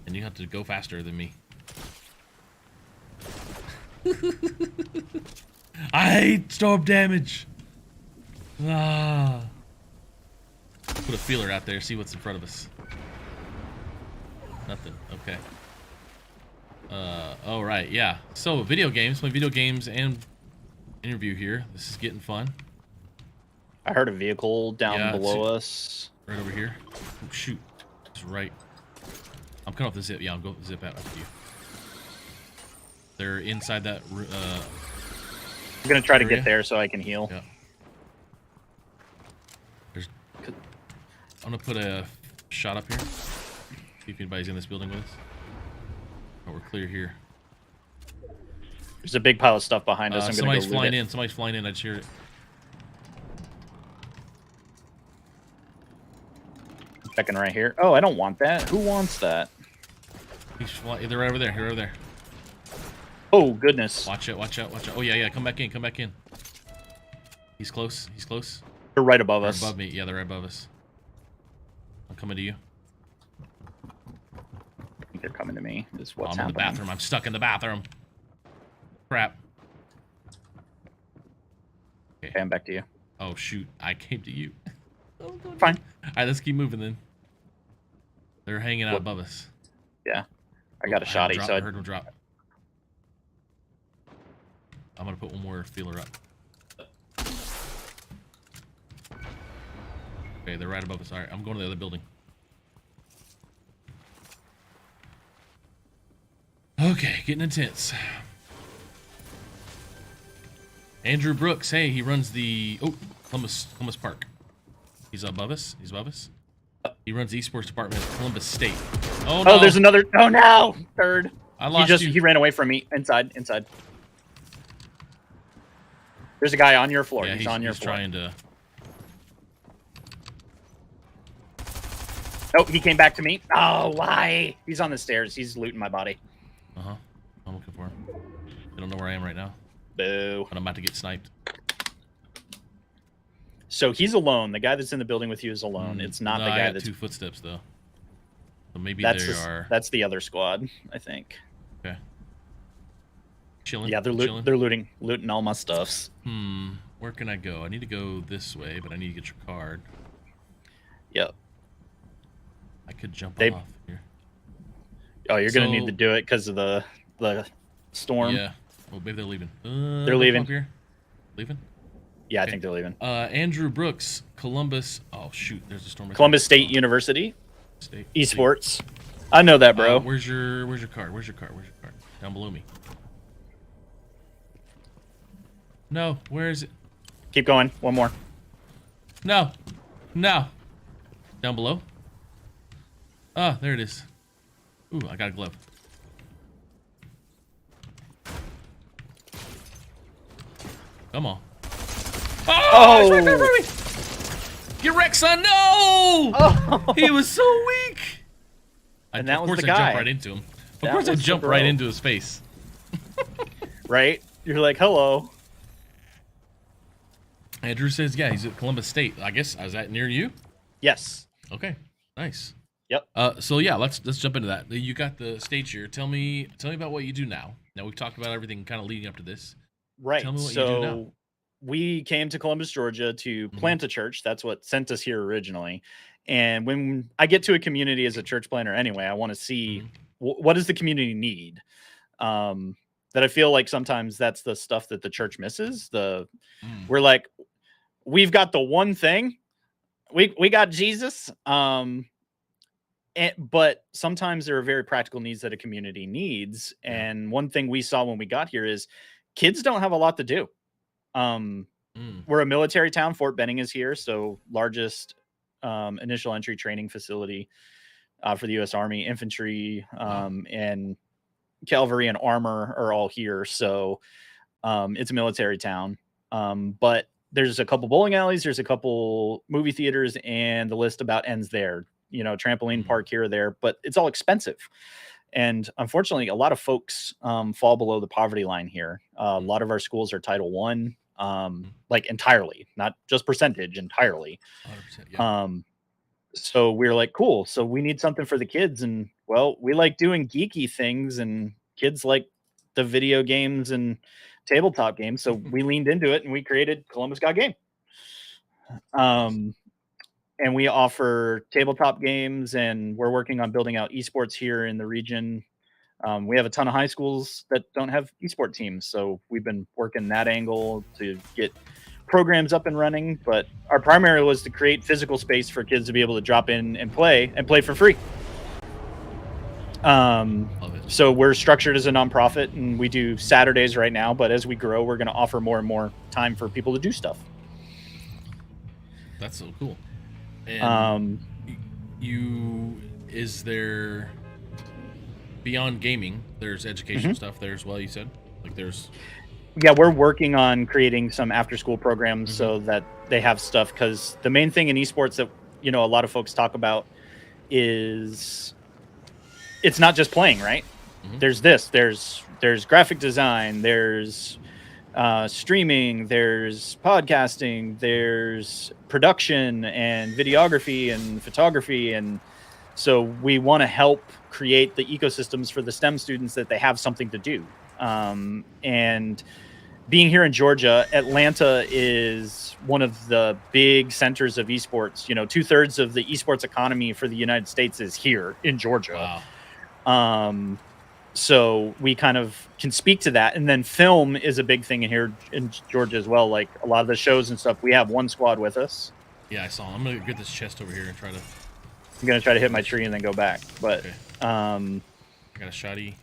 And you have to go faster than me. I hate storm damage. Put a feeler out there, see what's in front of us. Nothing. Okay. All right, yeah. So video games, play video games and interview here. This is getting fun. I heard a vehicle down below us. Right over here. Oh, shoot. It's right. I'm cutting off the zip. Yeah, I'll go zip out after you. They're inside that. I'm gonna try to area. get there so I can heal. Yeah. I'm gonna put a shot up here. See if anybody's in this building with us. Oh, we're clear here. There's a big pile of stuff behind us. I'm somebody's gonna go flying loot it. in. Somebody's flying in. I just hear it. Checking right here. Oh, I don't want that. Who wants that? They're right over there. They're over there. Oh goodness. Watch out! Watch out! Watch out! Oh yeah, yeah. Come back in. Come back in. He's close. He's close. They're right above They're us. above me. Yeah, they're right above us. I'm coming to you. I think they're coming to me. Is what's I'm in the happening. bathroom. I'm stuck in the bathroom. Crap. Okay, I'm back to you. Oh shoot! I came to you. Fine. All right, let's keep moving then. They're hanging out above us. Yeah, I got a I shotty. So I heard him drop. I'm gonna put one more feeler up. Okay, they're right above us. All right, I'm going to the other building. Okay, getting intense. Andrew Brooks, hey, he runs the Columbus Park. He's above us. He's above us. He runs the esports department at Columbus State. Oh no! Oh, there's another. Oh no! Third. I lost you. He ran away from me. Inside. There's a guy on your floor. Yeah, he's on your he's floor. Trying to. Oh, he came back to me. Oh, why? He's on the stairs. He's looting my body. I'm looking for him. I don't know where I am right now. Boo. But I'm about to get sniped. So he's alone. The guy that's in the building with you is alone. It's not the guy I got that's 2 footsteps though. So maybe that's they are. That's the other squad, I think. Okay. Chilling. Yeah, they're looting all my stuffs. Where can I go? I need to go this way, but I need to get your card. Yep. I could jump off here. Oh, you're gonna need to do it because of the storm. Yeah. Well, maybe they're leaving. They're leaving. Up here. Leaving? Yeah, I think they're leaving. Andrew Brooks, Columbus. Oh shoot, there's a storm. Columbus State University. State. Esports. I know that, bro. Where's your card? Where's your card? Down below me. No, where is it? Keep going. One more. No. Down below. Ah, there it is. Ooh, I got a glove. Come on. Oh! He's right me. Get wrecked, son! No! Oh! He was so weak. And that was the I guy. jumped right into him. Of course, I jumped right into his face. Right? You're like, hello. Andrew says, yeah, he's at Columbus State. I guess, is that near you? Yes. Okay, nice. Yep. So yeah, let's jump into that. You got the stage here. Tell me about what you do now. Now we've talked about everything kind of leading up to this. Right. Tell me what you do now. We came to Columbus, Georgia to plant a church. That's what sent us here originally. And when I get to a community as a church planter anyway, I want to see what does the community need? That I feel like sometimes that's the stuff that the church misses. We're like, we've got the one thing. We got Jesus. But sometimes there are very practical needs that a community needs. And one thing we saw when we got here is kids don't have a lot to do. We're a military town. Fort Benning is here. So largest initial entry training facility for the U.S. Army. Infantry and cavalry and armor are all here. So it's a military town. But there's a couple bowling alleys. There's a couple movie theaters. And the list about ends there. You know, trampoline park here or there. But it's all expensive. And unfortunately, a lot of folks fall below the poverty line here. A lot of our schools are Title I, like entirely, not just percentage, entirely. 100%, yeah. So we're like, cool. So we need something for the kids. And well, we like doing geeky things and kids like the video games and tabletop games. So we leaned into it and we created Columbus Got Game. And we offer tabletop games, and we're working on building out esports here in the region. We have a ton of high schools that don't have esport teams, so we've been working that angle to get programs up and running. But our primary was to create physical space for kids to be able to drop in and play for free. So we're structured as a nonprofit, and we do Saturdays right now. But as we grow, we're going to offer more and more time for people to do stuff. That's so cool. And is there, beyond gaming, there's education stuff there as well, you said? Like yeah, we're working on creating some after school programs so that they have stuff, because the main thing in esports that, you know, a lot of folks talk about is it's not just playing, right? There's graphic design, there's streaming, there's podcasting, there's production and videography and photography. And so we want to help create the ecosystems for the STEM students that they have something to do. And being here in Georgia, Atlanta is one of the big centers of esports. You know, 2/3 of the esports economy for the United States is here in Georgia. Wow. So we kind of can speak to that. And then film is a big thing in here in Georgia as well. Like a lot of the shows and stuff, we have one squad with us. Yeah, I saw him. I'm gonna get this chest over here and try to. I'm gonna try to hit my tree and then go back. But Okay. I got a shotty.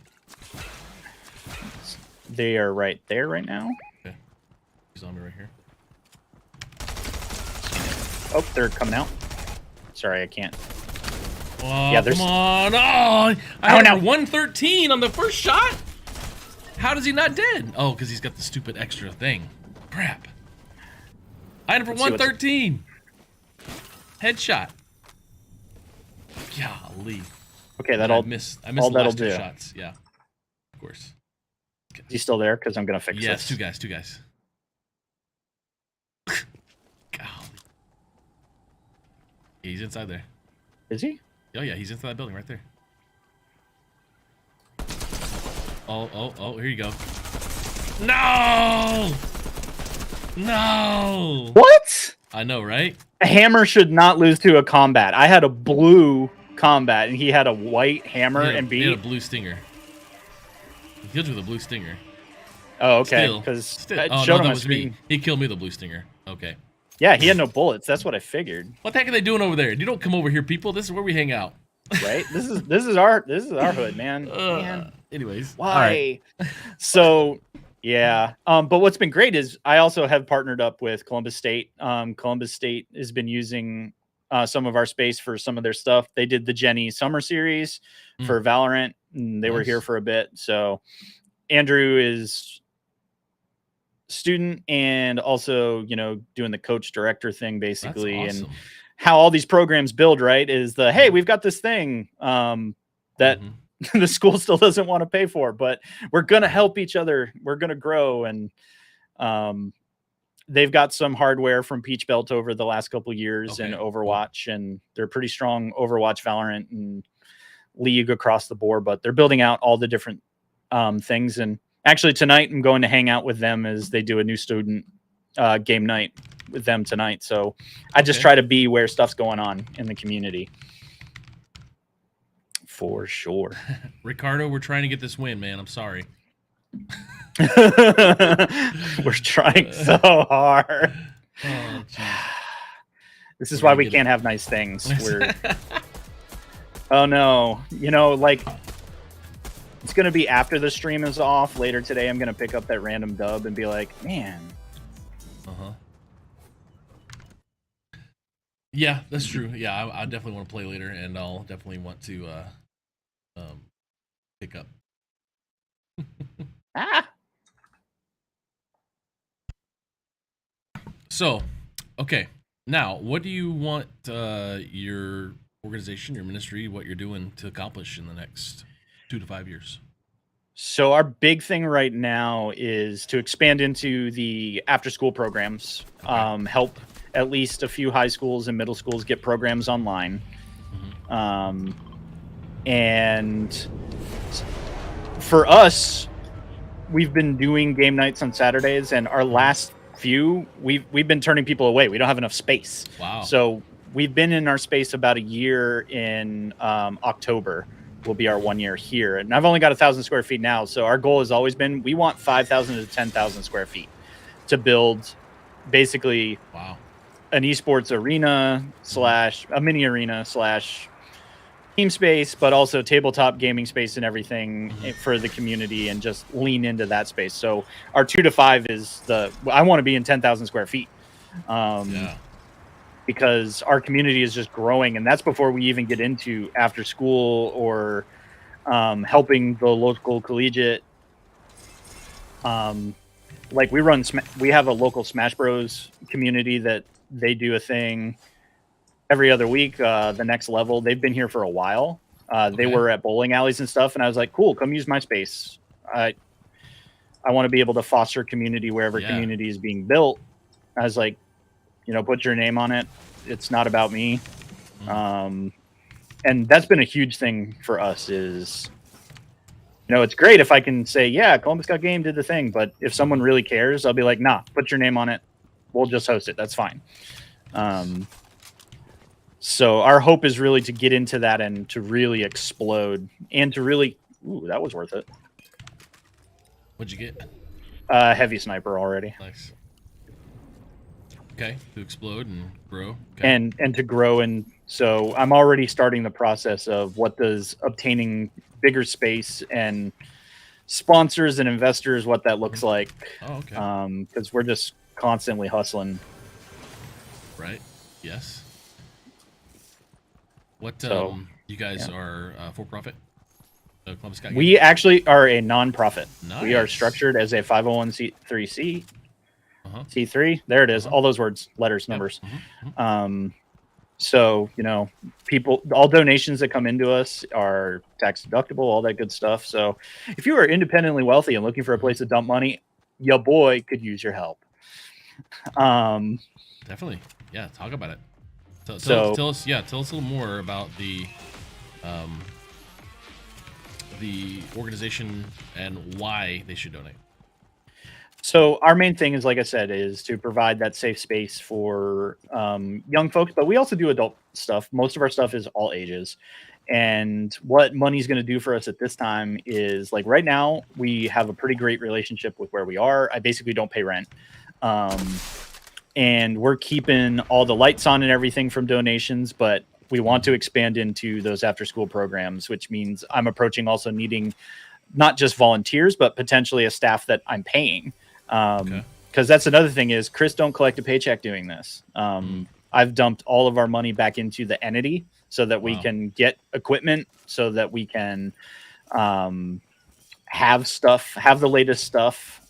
they are right there right now. Okay. He's on me right here. Oh, they're coming out. Sorry, I can't. Oh, Yeah, there's. come on! Oh, I had him for 113 on the first shot. How does he not dead? Oh, because he's got the stupid extra thing. Crap. I had him for 113. Headshot. Golly. Okay, I missed all the that'll last two do. shots. Yeah, of course. Is he still there? Because I'm gonna fix Yeah, this. it's two guys. Golly. Yeah, he's inside there. Is he? Oh yeah, he's inside that building right there. Oh, here you go. No! No! What? I know, right? A hammer should not lose to a combat. I had a blue combat, and he had a white hammer and He had a beat. blue stinger. He killed you with a blue stinger. Oh, okay. Still. Because Oh, no, that was me. He killed me with a blue stinger. Okay. Yeah, he had no bullets. That's what I figured. What the heck are they doing over there? You don't come over here, people. This is where we hang out. Right? This is our hood, man. Man. Anyways. Why? All right. So, yeah. But what's been great is I also have partnered up with Columbus State. Columbus State has been using some of our space for some of their stuff. They did the Jenny Summer Series for Valorant, and they were here for a bit. So, Andrew is student and also, doing the coach director thing basically. That's awesome. And how all these programs build, right, is hey, we've got this thing that the school still doesn't want to pay for, but we're going to help each other. We're going to grow. And they've got some hardware from Peach Belt over the last couple of years in Overwatch, and they're pretty strong Overwatch, Valorant, and League across the board, but they're building out all the different things. And actually tonight I'm going to hang out with them as they do a new student game night with them tonight. So I just try to be where stuff's going on in the community. For sure. Ricardo, we're trying to get this win, man. I'm sorry. We're trying so hard. Oh, This is why we can't have nice things. Oh no. It's going to be after the stream is off later today. I'm going to pick up that random dub and be like, man. Yeah, that's true. Yeah, I definitely want to play later, and I'll definitely want to pick up. So, okay. Now, what do you want your organization, your ministry, what you're doing to accomplish in the next 2 to 5 years? So our big thing right now is to expand into the after-school programs, help at least a few high schools and middle schools get programs online. And for us, we've been doing game nights on Saturdays, and our last few, we've been turning people away. We don't have enough space. Wow. So we've been in our space about a year. In October will be our 1 year here, and I've only got 1,000 square feet now. So our goal has always been, we want 5,000 to 10,000 square feet to build basically an esports arena / a mini arena / team space, but also tabletop gaming space and everything for the community, and just lean into that space. So our 2 to 5 is I want to be in 10,000 square feet. Because our community is just growing, and that's before we even get into after school or helping the local collegiate. Like we have a local Smash Bros community that they do a thing every other week. The next level, they've been here for a while. They were at bowling alleys and stuff, and I was like, cool, come use my space. I want to be able to foster community wherever community is being built. I was like, put your name on it. It's not about me. And that's been a huge thing for us is, it's great if I can say, yeah, Columbus Got Game did the thing. But if someone really cares, I'll be like, nah, put your name on it. We'll just host it. That's fine. So our hope is really to get into that and to really explode and to really, that was worth it. What'd you get? Heavy sniper already. Nice. Okay, to explode and grow. Okay. and to grow. And so I'm already starting the process of what does obtaining bigger space and sponsors and investors, what that looks like. Oh, okay. Because we're just constantly hustling. Right. Yes. What So, you guys are for profit? Columbus Scout We actually are a non-profit. We are Nice. structured as a 501c3c. Uh-huh. C3. There it is. Uh-huh. All those words, letters, Yep. numbers. Mhm. So, people, all donations that come into us are tax deductible, all that good stuff. So if you are independently wealthy and looking for a place to dump money, your boy could use your help. Definitely. Yeah, talk about it. Tell us a little more about the organization and why they should donate. So our main thing is, like I said, is to provide that safe space for young folks, but we also do adult stuff. Most of our stuff is all ages. And what money's going to do for us at this time is, like, right now we have a pretty great relationship with where we are. I basically don't pay rent. And we're keeping all the lights on and everything from donations, but we want to expand into those after school programs, which means I'm approaching also needing not just volunteers, but potentially a staff that I'm paying. Because that's another thing is Chris don't collect a paycheck doing this. I've dumped all of our money back into the entity so that we can get equipment, so that we can have the latest stuff.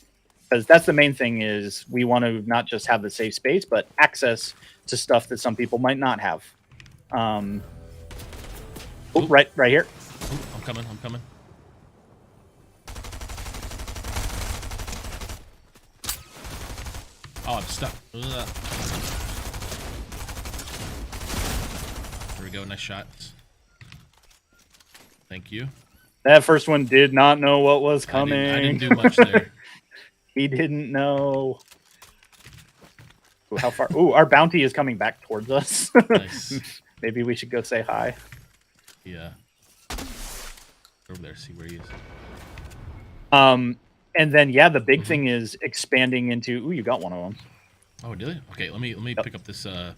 Because that's the main thing is we want to not just have the safe space, but access to stuff that some people might not have. Right here. Ooh, I'm coming. Oh, I'm stuck. Ugh. There we go. Nice shots. Thank you. That first one did not know what was coming. I didn't do much there. He didn't know. Ooh, how far? Ooh, our bounty is coming back towards us. Nice. Maybe we should go say hi. Yeah. Over there, see where he is. And then the big thing is expanding into. Ooh, you got one of them. Oh, did he? Okay, let me pick up this. I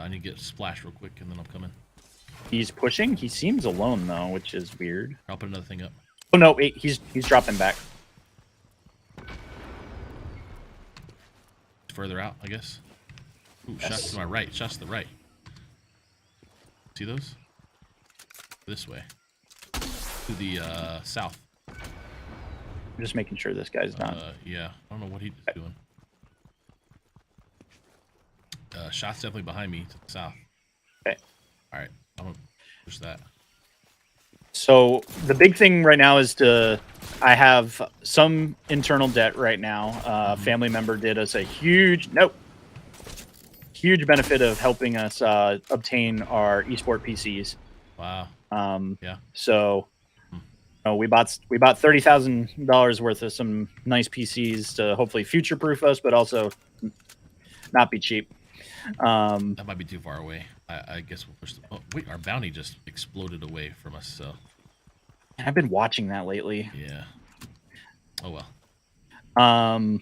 need to get splash real quick, and then I'm coming. He's pushing. He seems alone though, which is weird. I'll put another thing up. Oh no, wait, he's dropping back. Further out, I guess. Ooh, shots to my right. Shots to the right. See those? This way. To the south. I'm just making sure this guy's not. Yeah, I don't know what he's doing. Shots definitely behind me to the south. Okay. All right, I'm gonna push that. So the big thing right now is I have some internal debt right now. Family member did us a huge benefit of helping us obtain our esport PCs. Wow. Yeah. So we bought $30,000 worth of some nice PCs to hopefully future-proof us, but also not be cheap. That might be too far away. I guess we'll push the... Oh, wait, our bounty just exploded away from us, so... I've been watching that lately. Yeah. Oh, well.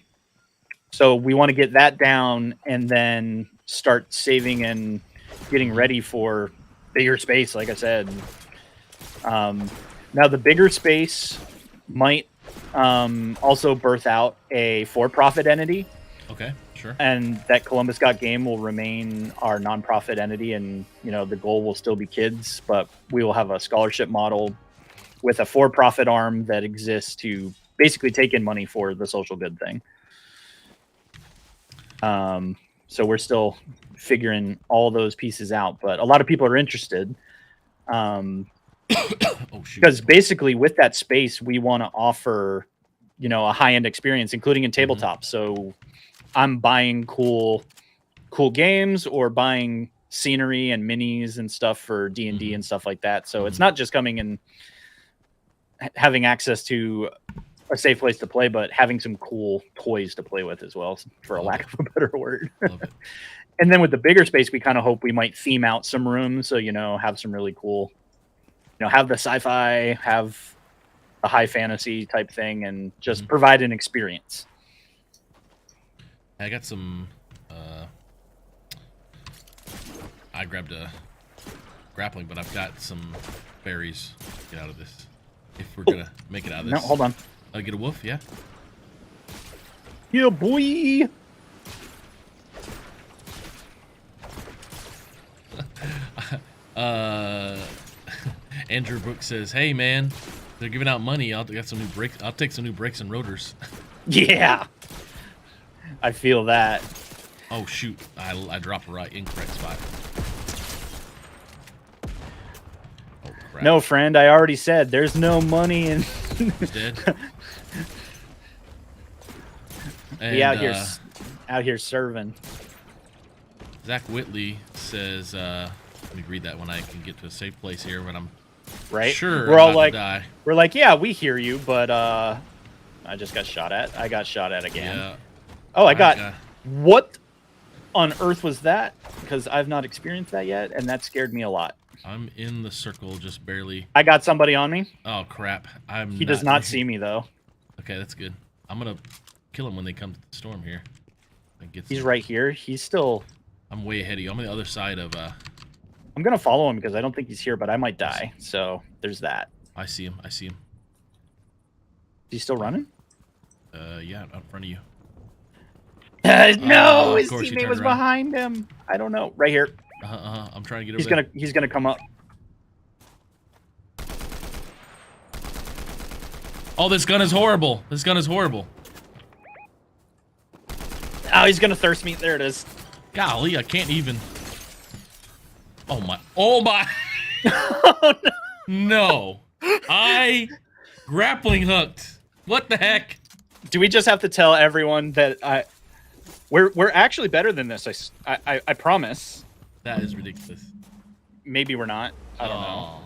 So we want to get that down and then start saving and getting ready for bigger space, like I said. Now, the bigger space might also birth out a for-profit entity. Okay, sure. And that Columbus Got Game will remain our nonprofit entity, and the goal will still be kids, but we will have a scholarship model with a for-profit arm that exists to basically take in money for the social good thing. So we're still figuring all those pieces out, but a lot of people are interested. Because basically with that space, we want to offer, a high-end experience, including in tabletop. So I'm buying cool games or buying scenery and minis and stuff for D&D and stuff like that. So it's not just coming and having access to a safe place to play, but having some cool toys to play with as well, for a lack of a better word. Love it. And then with the bigger space, we kind of hope we might theme out some rooms. So, have some really cool, have the sci-fi, have a high fantasy type thing, and just provide an experience. I got some I grabbed a grappling, but I've got some berries to get out of this. If we're gonna make it out of this. No, hold on. Get a wolf, yeah. Yeah, boy. Andrew Brooks says, "Hey man, they're giving out money. I'll get some new brakes. I'll take some new brakes and rotors." Yeah, I feel that. Oh shoot! I dropped a incorrect spot. Oh crap! No, friend, I already said there's no money in. He's dead. Be out here serving. Zach Whitley says, "Let me read that when I can get to a safe place here when I'm right. sure We're I'm all about like, to die." we're like, yeah, we hear you, but I just got shot at. I got shot at again. Yeah. Oh, I got. What on earth was that? Because I've not experienced that yet, and that scared me a lot. I'm in the circle, just barely. I got somebody on me. Oh crap! He does not see me though. Okay, that's good. I'm gonna kill him when they come to the storm here. He's right here. He's still. I'm way ahead of you. I'm on the other side of. I'm gonna follow him because I don't think he's here, but I might die. So there's that. I see him. I see him. Is he still running? Yeah, out in front of you. No, his course he teammate turned was around. behind him. I don't know. Right here. I'm trying to get over there. He's gonna come up. Oh, this gun is horrible. This gun is horrible. Oh, he's gonna thirst me. There it is. Golly, I can't even. Oh my. Oh my. Oh, no. No. I grappling hooked. What the heck? Do we just have to tell everyone that we're actually better than this? I promise. That is ridiculous. Maybe we're not. I don't know.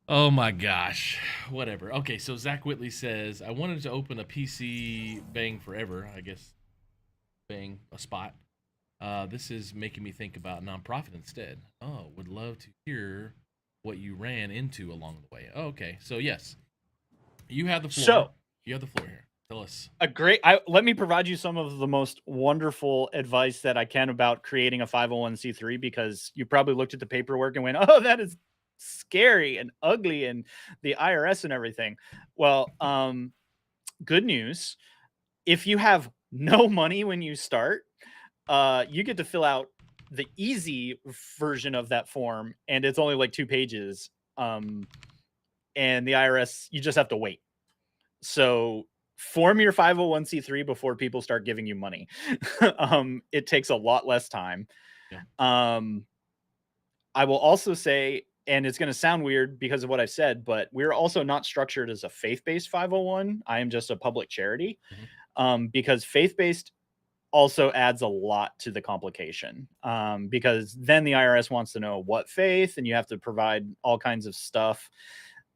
Oh my gosh. Whatever. Okay, so Zach Whitley says, I wanted to open a PC Bang Forever, I guess. Bang, a spot. This is making me think about nonprofit instead. Oh, would love to hear what you ran into along the way. Oh, okay, so yes. You have the floor. So, you have the floor here. Tell us. Let me provide you some of the most wonderful advice that I can about creating a 501c3, because you probably looked at the paperwork and went, oh, that is scary and ugly and the IRS and everything. Well, good news. If you have no money when you start, you get to fill out the easy version of that form, and it's only like 2 pages. And the IRS, you just have to wait. So form your 501c3 before people start giving you money. It takes a lot less time. Yeah. I will also say, and it's going to sound weird because of what I've said, but we're also not structured as a faith-based 501. I am just a public charity. Because faith-based also adds a lot to the complication, because then the IRS wants to know what faith, and you have to provide all kinds of stuff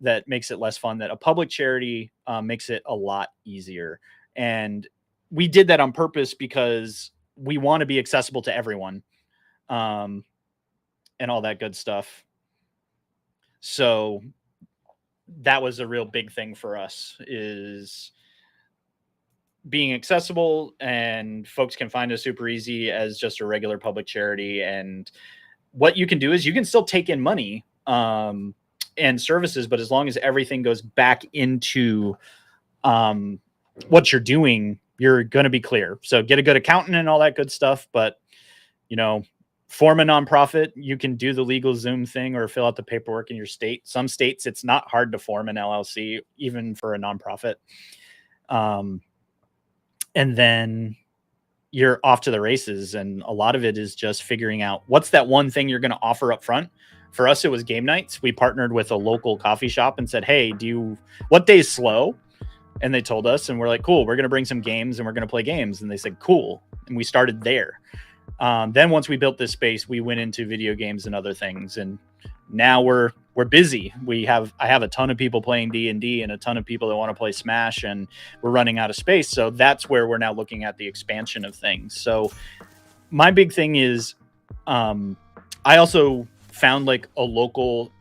that makes it less fun. That a public charity makes it a lot easier. And we did that on purpose because we want to be accessible to everyone, and all that good stuff. So that was a real big thing for us, is being accessible, and folks can find us super easy as just a regular public charity. And what you can do is you can still take in money and services, but as long as everything goes back into what you're doing, you're going to be clear. So get a good accountant and all that good stuff. But, you know, form a nonprofit. You can do the legal Zoom thing or fill out the paperwork in your state. Some states, it's not hard to form an LLC, even for a nonprofit. And then you're off to the races. And a lot of it is just figuring out what's that one thing you're going to offer up front. For us, it was game nights. We partnered with a local coffee shop and said, hey, what day is slow? And they told us, and we're like, cool, we're going to bring some games and we're going to play games. And they said, cool. And we started there. Then once we built this space, we went into video games and other things. And now we're busy. I have a ton of people playing D&D and a ton of people that want to play Smash, and we're running out of space. So that's where we're now looking at the expansion of things. So my big thing is, I also found like a local,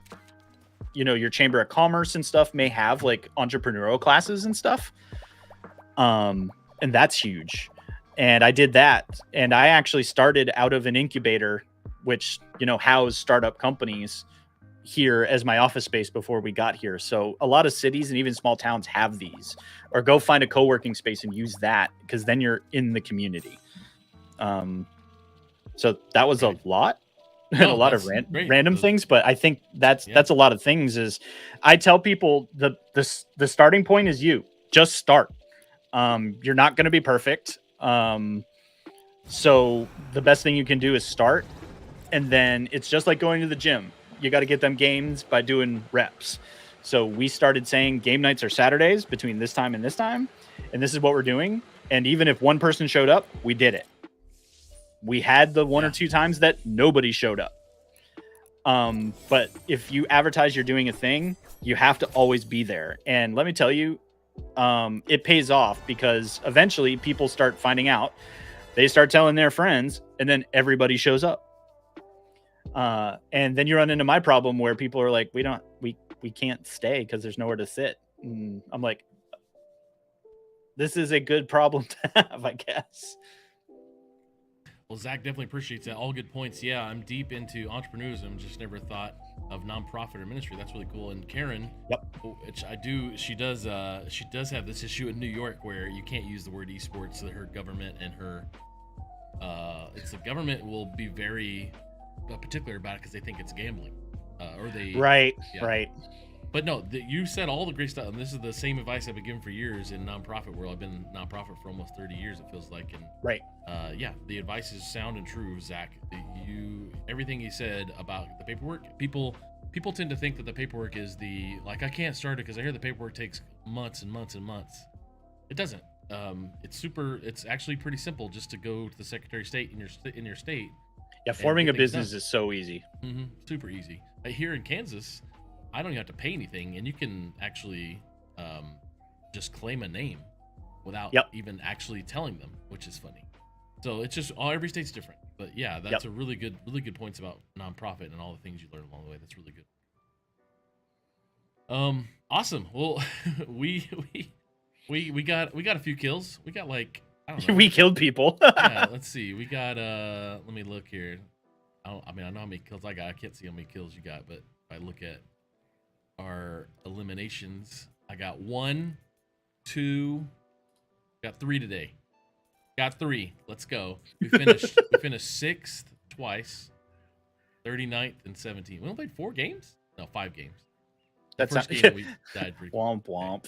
your Chamber of Commerce and stuff may have like entrepreneurial classes and stuff. And that's huge. And I did that. And I actually started out of an incubator, which, housed startup companies here as my office space before we got here. So a lot of cities and even small towns have these, or go find a co-working space and use that, because then you're in the community. So that was a lot. And a lot of random things, but I think that's a lot of things. Is I tell people the starting point is you just start. You're not going to be perfect. So the best thing you can do is start, and then it's just like going to the gym. You got to get them gains by doing reps. So we started saying game nights are Saturdays between this time and this time, and this is what we're doing. And even if one person showed up, we did it. We had the one or two times that nobody showed up. But if you advertise you're doing a thing, you have to always be there. And let me tell you, it pays off, because eventually people start finding out, they start telling their friends, and then everybody shows up. And then you run into my problem where people are like, we can't stay because there's nowhere to sit. And I'm like, this is a good problem to have, I guess. Well, Zach definitely appreciates that. All good points. Yeah, I'm deep into entrepreneurship. Just never thought of nonprofit or ministry. That's really cool. And Karen, which I do, she does have this issue in New York where you can't use the word esports. So her government and her, it's the government will be very particular about it because they think it's gambling, right. But no, you said all the great stuff, and this is the same advice I've been given for years in nonprofit world. I've been nonprofit for almost 30 years, it feels like. And the advice is sound and true, Zach. Everything you said about the paperwork, people tend to think that the paperwork is I can't start it because I hear the paperwork takes months and months and months. It doesn't. It's actually pretty simple just to go to the Secretary of State in your state. Yeah, forming a business is so easy. Mm-hmm. Super easy. Here in Kansas, I don't even have to pay anything, and you can actually just claim a name without even actually telling them, which is funny. So it's just every state's different. But yeah, that's a really good points about nonprofit and all the things you learn along the way. That's really good. Awesome. Well, we got a few kills. We got I don't know. We killed people. Yeah, let's see. We got let me look here. I know how many kills I got. I can't see how many kills you got, but if I look at our eliminations, I got 1, 2, got 3 today. Got 3. Let's go. We finished 6th twice, 39th and 17th. We only played 4 games? No, 5 games. That's first game we died pretty womp womp.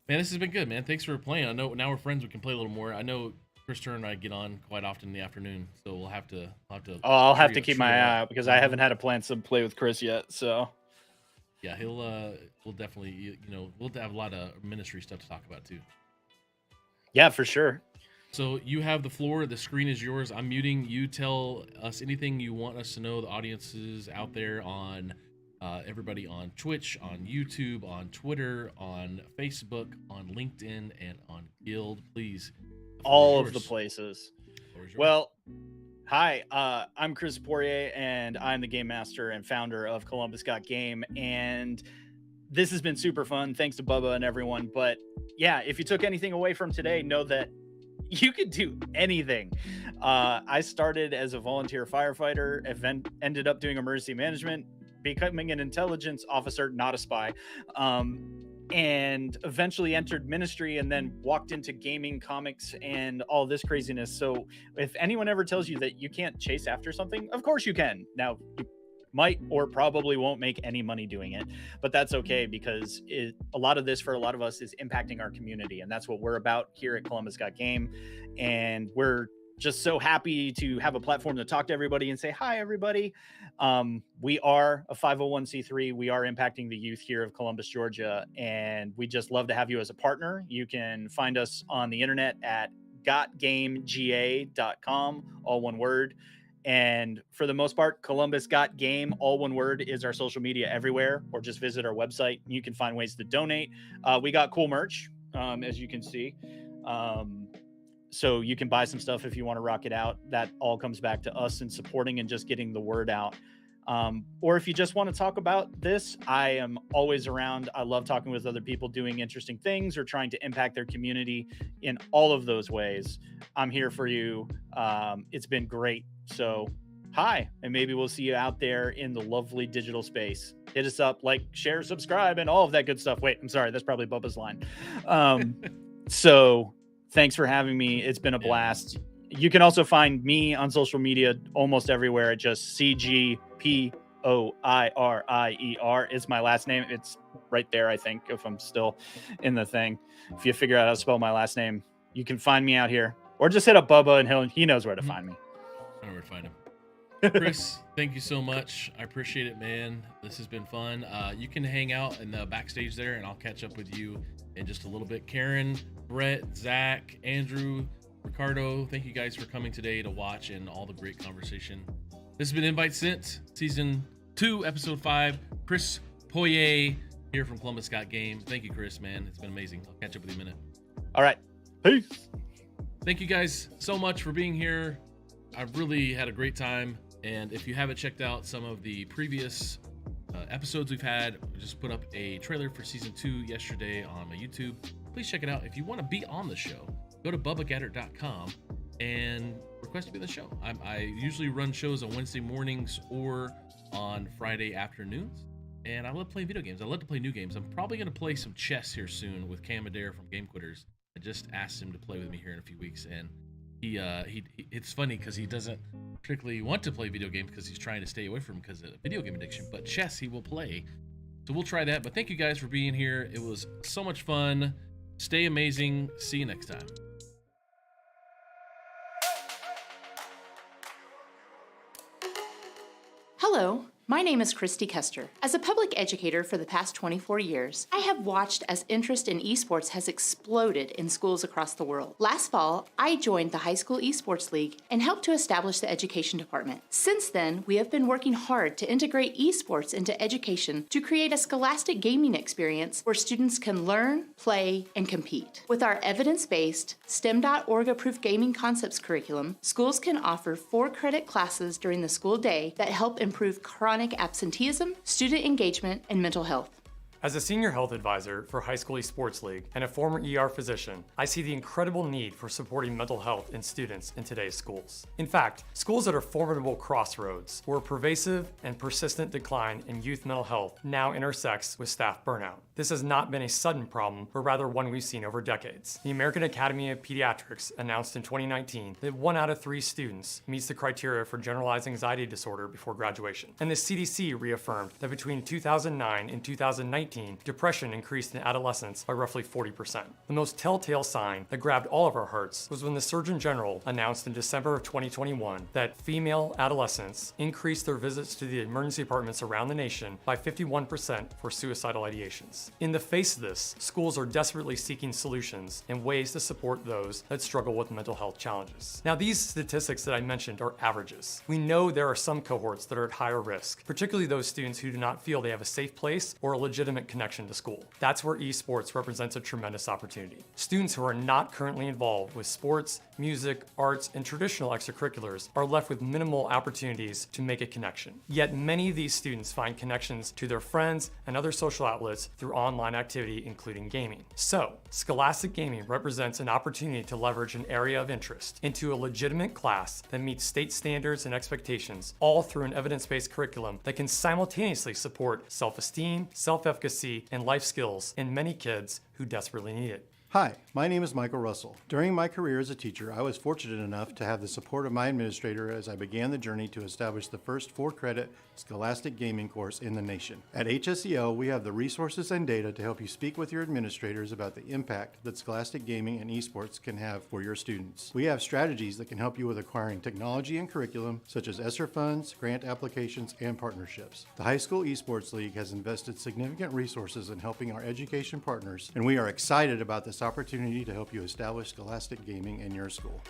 Man, this has been good, man. Thanks for playing. I know now we're friends. We can play a little more. I know Chris Turner and I get on quite often in the afternoon, so we'll have to. I'll have to keep my eye out because I haven't had a plan to play with Chris yet. So yeah, we'll definitely, we'll have a lot of ministry stuff to talk about too. Yeah, for sure. So you have the floor. The screen is yours. I'm muting. You tell us anything you want us to know. The audiences out there on. Everybody on Twitch, on YouTube, on Twitter, on Facebook, on LinkedIn, and on Guild, please. All of the places. Well, hi, I'm Chris Poirier, and I'm the game master and founder of Columbus Got Game, and this has been super fun. Thanks to Bubba and everyone. But yeah, if you took anything away from today, know that you could do anything. I started as a volunteer firefighter, ended up doing emergency management, becoming an intelligence officer, not a spy, and eventually entered ministry, and then walked into gaming, comics, and all this craziness. So if anyone ever tells you that you can't chase after something, of course you can. Now, you might or probably won't make any money doing it, but that's okay, because a lot of this for a lot of us is impacting our community, and that's what we're about here at Columbus Got Game. And we're just so happy to have a platform to talk to everybody and say, hi, everybody. We are a 501c3. We are impacting the youth here of Columbus, Georgia, and we just love to have you as a partner. You can find us on the internet at gotgamega.com, all one word. And for the most part, Columbus Got Game, all one word, is our social media everywhere, or just visit our website. You can find ways to donate. We got cool merch, as you can see. So you can buy some stuff if you want to rock it out. That all comes back to us and supporting and just getting the word out. Or if you just want to talk about this, I am always around. I love talking with other people doing interesting things or trying to impact their community in all of those ways. I'm here for you. It's been great. So hi, and maybe we'll see you out there in the lovely digital space. Hit us up, like, share, subscribe, and all of that good stuff. Wait, I'm sorry. That's probably Bubba's line. So thanks for having me. It's been a blast. You can also find me on social media almost everywhere at just CGPOIRIER. It's my last name. It's right there, I think, if I'm still in the thing. If you figure out how to spell my last name, you can find me out here. Or just hit up Bubba and he knows where to find me. I know where to find him. Chris, thank you so much. I appreciate it, man. This has been fun. You can hang out in the backstage there, and I'll catch up with you in just a little bit. Karen, Brett, Zach, Andrew, Ricardo, thank you guys for coming today to watch and all the great conversation. This has been Invite Sent, Season 2, Episode 5. Chris Poirier here from Columbus Got Game. Thank you, Chris, man. It's been amazing. I'll catch up with you in a minute. All right. Peace. Thank you guys so much for being here. I've really had a great time. And if you haven't checked out some of the previous episodes we've had, we just put up a trailer for Season 2 yesterday on my YouTube. Please check it out. If you want to be on the show, go to BubbaGaddard.com and request to be on the show. I usually run shows on Wednesday mornings or on Friday afternoons. And I love playing video games. I love to play new games. I'm probably going to play some chess here soon with Cam Adair from Game Quitters. I just asked him to play with me here in a few weeks. And he it's funny because he doesn't particularly want to play video games because he's trying to stay away from because of video game addiction, but chess he will play. So we'll try that. But thank you guys for being here. It was so much fun. Stay amazing. See you next time. Hello, my name is Christy Kester. As a public educator for the past 24 years, I have watched as interest in esports has exploded in schools across the world. Last fall, I joined the High School Esports League and helped to establish the education department. Since then, we have been working hard to integrate esports into education to create a scholastic gaming experience where students can learn, play, and compete. With our evidence-based, STEM.org-approved gaming concepts curriculum, schools can offer 4-credit classes during the school day that help improve chronic absenteeism, student engagement, and mental health. As a senior health advisor for High School Esports League and a former ER physician, I see the incredible need for supporting mental health in students in today's schools. In fact, schools at a formidable crossroads where a pervasive and persistent decline in youth mental health now intersects with staff burnout. This has not been a sudden problem, but rather one we've seen over decades. The American Academy of Pediatrics announced in 2019 that 1 out of 3 students meets the criteria for generalized anxiety disorder before graduation. And the CDC reaffirmed that between 2009 and 2019, depression increased in adolescents by roughly 40%. The most telltale sign that grabbed all of our hearts was when the Surgeon General announced in December of 2021 that female adolescents increased their visits to the emergency departments around the nation by 51% for suicidal ideations. In the face of this, schools are desperately seeking solutions and ways to support those that struggle with mental health challenges. Now, these statistics that I mentioned are averages. We know there are some cohorts that are at higher risk, particularly those students who do not feel they have a safe place or a legitimate connection to school. That's where esports represents a tremendous opportunity. Students who are not currently involved with sports, music, arts, and traditional extracurriculars are left with minimal opportunities to make a connection. Yet many of these students find connections to their friends and other social outlets through online activity, including gaming. So, Scholastic Gaming represents an opportunity to leverage an area of interest into a legitimate class that meets state standards and expectations, all through an evidence-based curriculum that can simultaneously support self-esteem, self-efficacy, and life skills in many kids who desperately need it. Hi, my name is Michael Russell. During my career as a teacher, I was fortunate enough to have the support of my administrator as I began the journey to establish the first 4-credit Scholastic Gaming course in the nation. At HSEL, we have the resources and data to help you speak with your administrators about the impact that Scholastic Gaming and esports can have for your students. We have strategies that can help you with acquiring technology and curriculum, such as ESSER funds, grant applications, and partnerships. The High School Esports League has invested significant resources in helping our education partners, and we are excited about this opportunity to help you establish Scholastic Gaming in your school.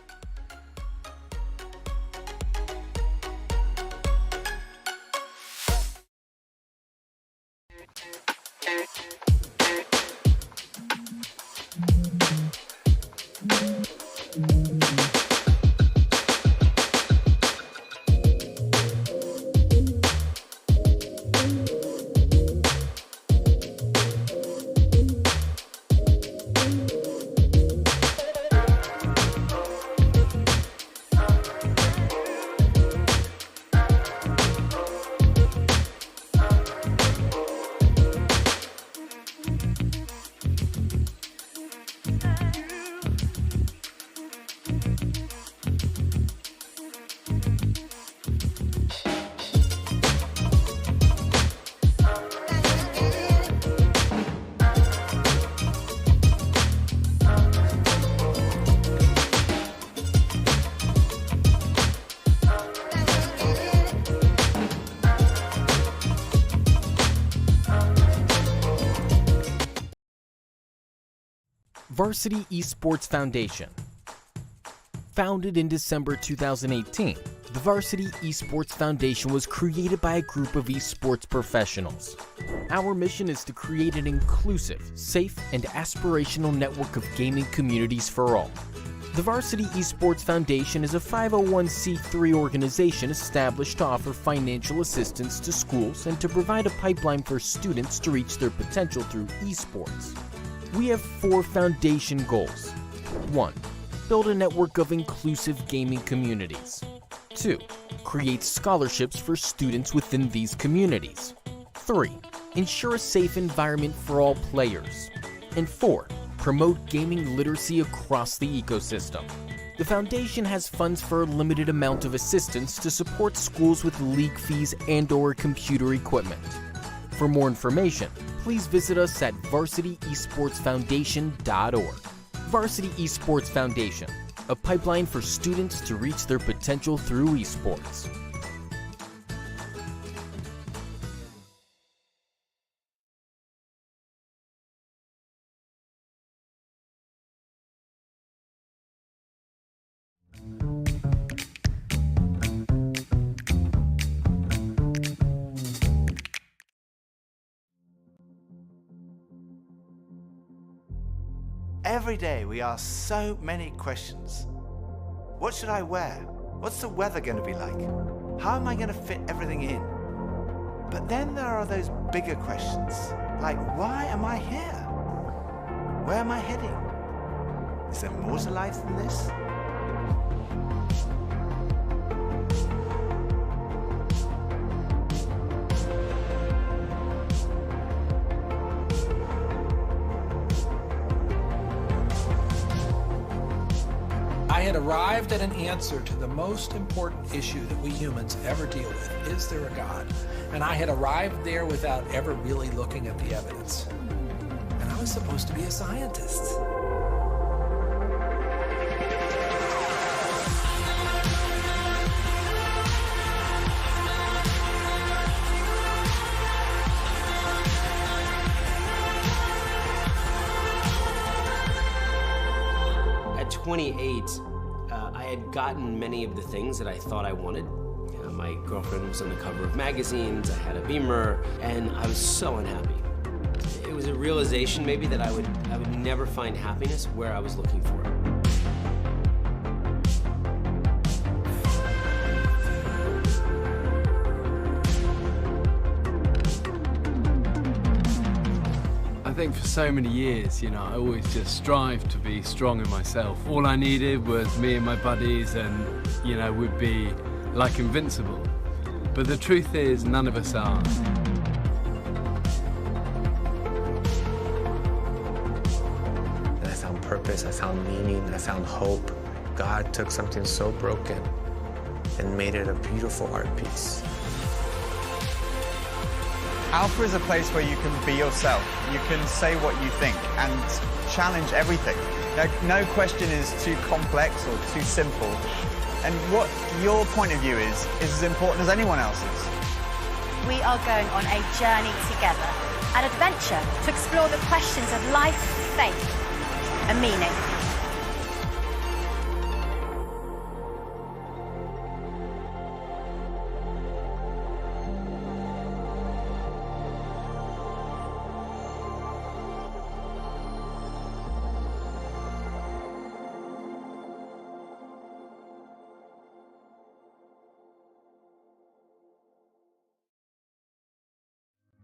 Varsity Esports Foundation. Founded in December 2018, the Varsity Esports Foundation was created by a group of esports professionals. Our mission is to create an inclusive, safe, and aspirational network of gaming communities for all. The Varsity Esports Foundation is a 501c3 organization established to offer financial assistance to schools and to provide a pipeline for students to reach their potential through esports. We have 4 foundation goals. 1. Build a network of inclusive gaming communities. 2. Create scholarships for students within these communities. 3. Ensure a safe environment for all players. And 4. Promote gaming literacy across the ecosystem. The foundation has funds for a limited amount of assistance to support schools with league fees and/or computer equipment. For more information, please visit us at varsityesportsfoundation.org. Varsity Esports Foundation, a pipeline for students to reach their potential through esports. Every day we ask so many questions. What should I wear? What's the weather going to be like? How am I going to fit everything in? But then there are those bigger questions, like why am I here? Where am I heading? Is there more to life than this? I had arrived at an answer to the most important issue that we humans ever deal with. Is there a God? And I had arrived there without ever really looking at the evidence. And I was supposed to be a scientist. At 28, I had gotten many of the things that I thought I wanted. My girlfriend was on the cover of magazines, I had a Beamer, and I was so unhappy. It was a realization maybe that I would never find happiness where I was looking for it. I think for so many years, I always just strived to be strong in myself. All I needed was me and my buddies and, we'd be like invincible. But the truth is, none of us are. I found purpose, I found meaning, I found hope. God took something so broken and made it a beautiful art piece. Alpha is a place where you can be yourself. You can say what you think and challenge everything. No question is too complex or too simple. And what your point of view is as important as anyone else's. We are going on a journey together, an adventure to explore the questions of life, faith, and meaning.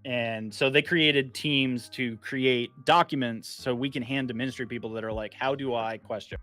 And so they created teams to create documents so we can hand to ministry people that are like, how do I question?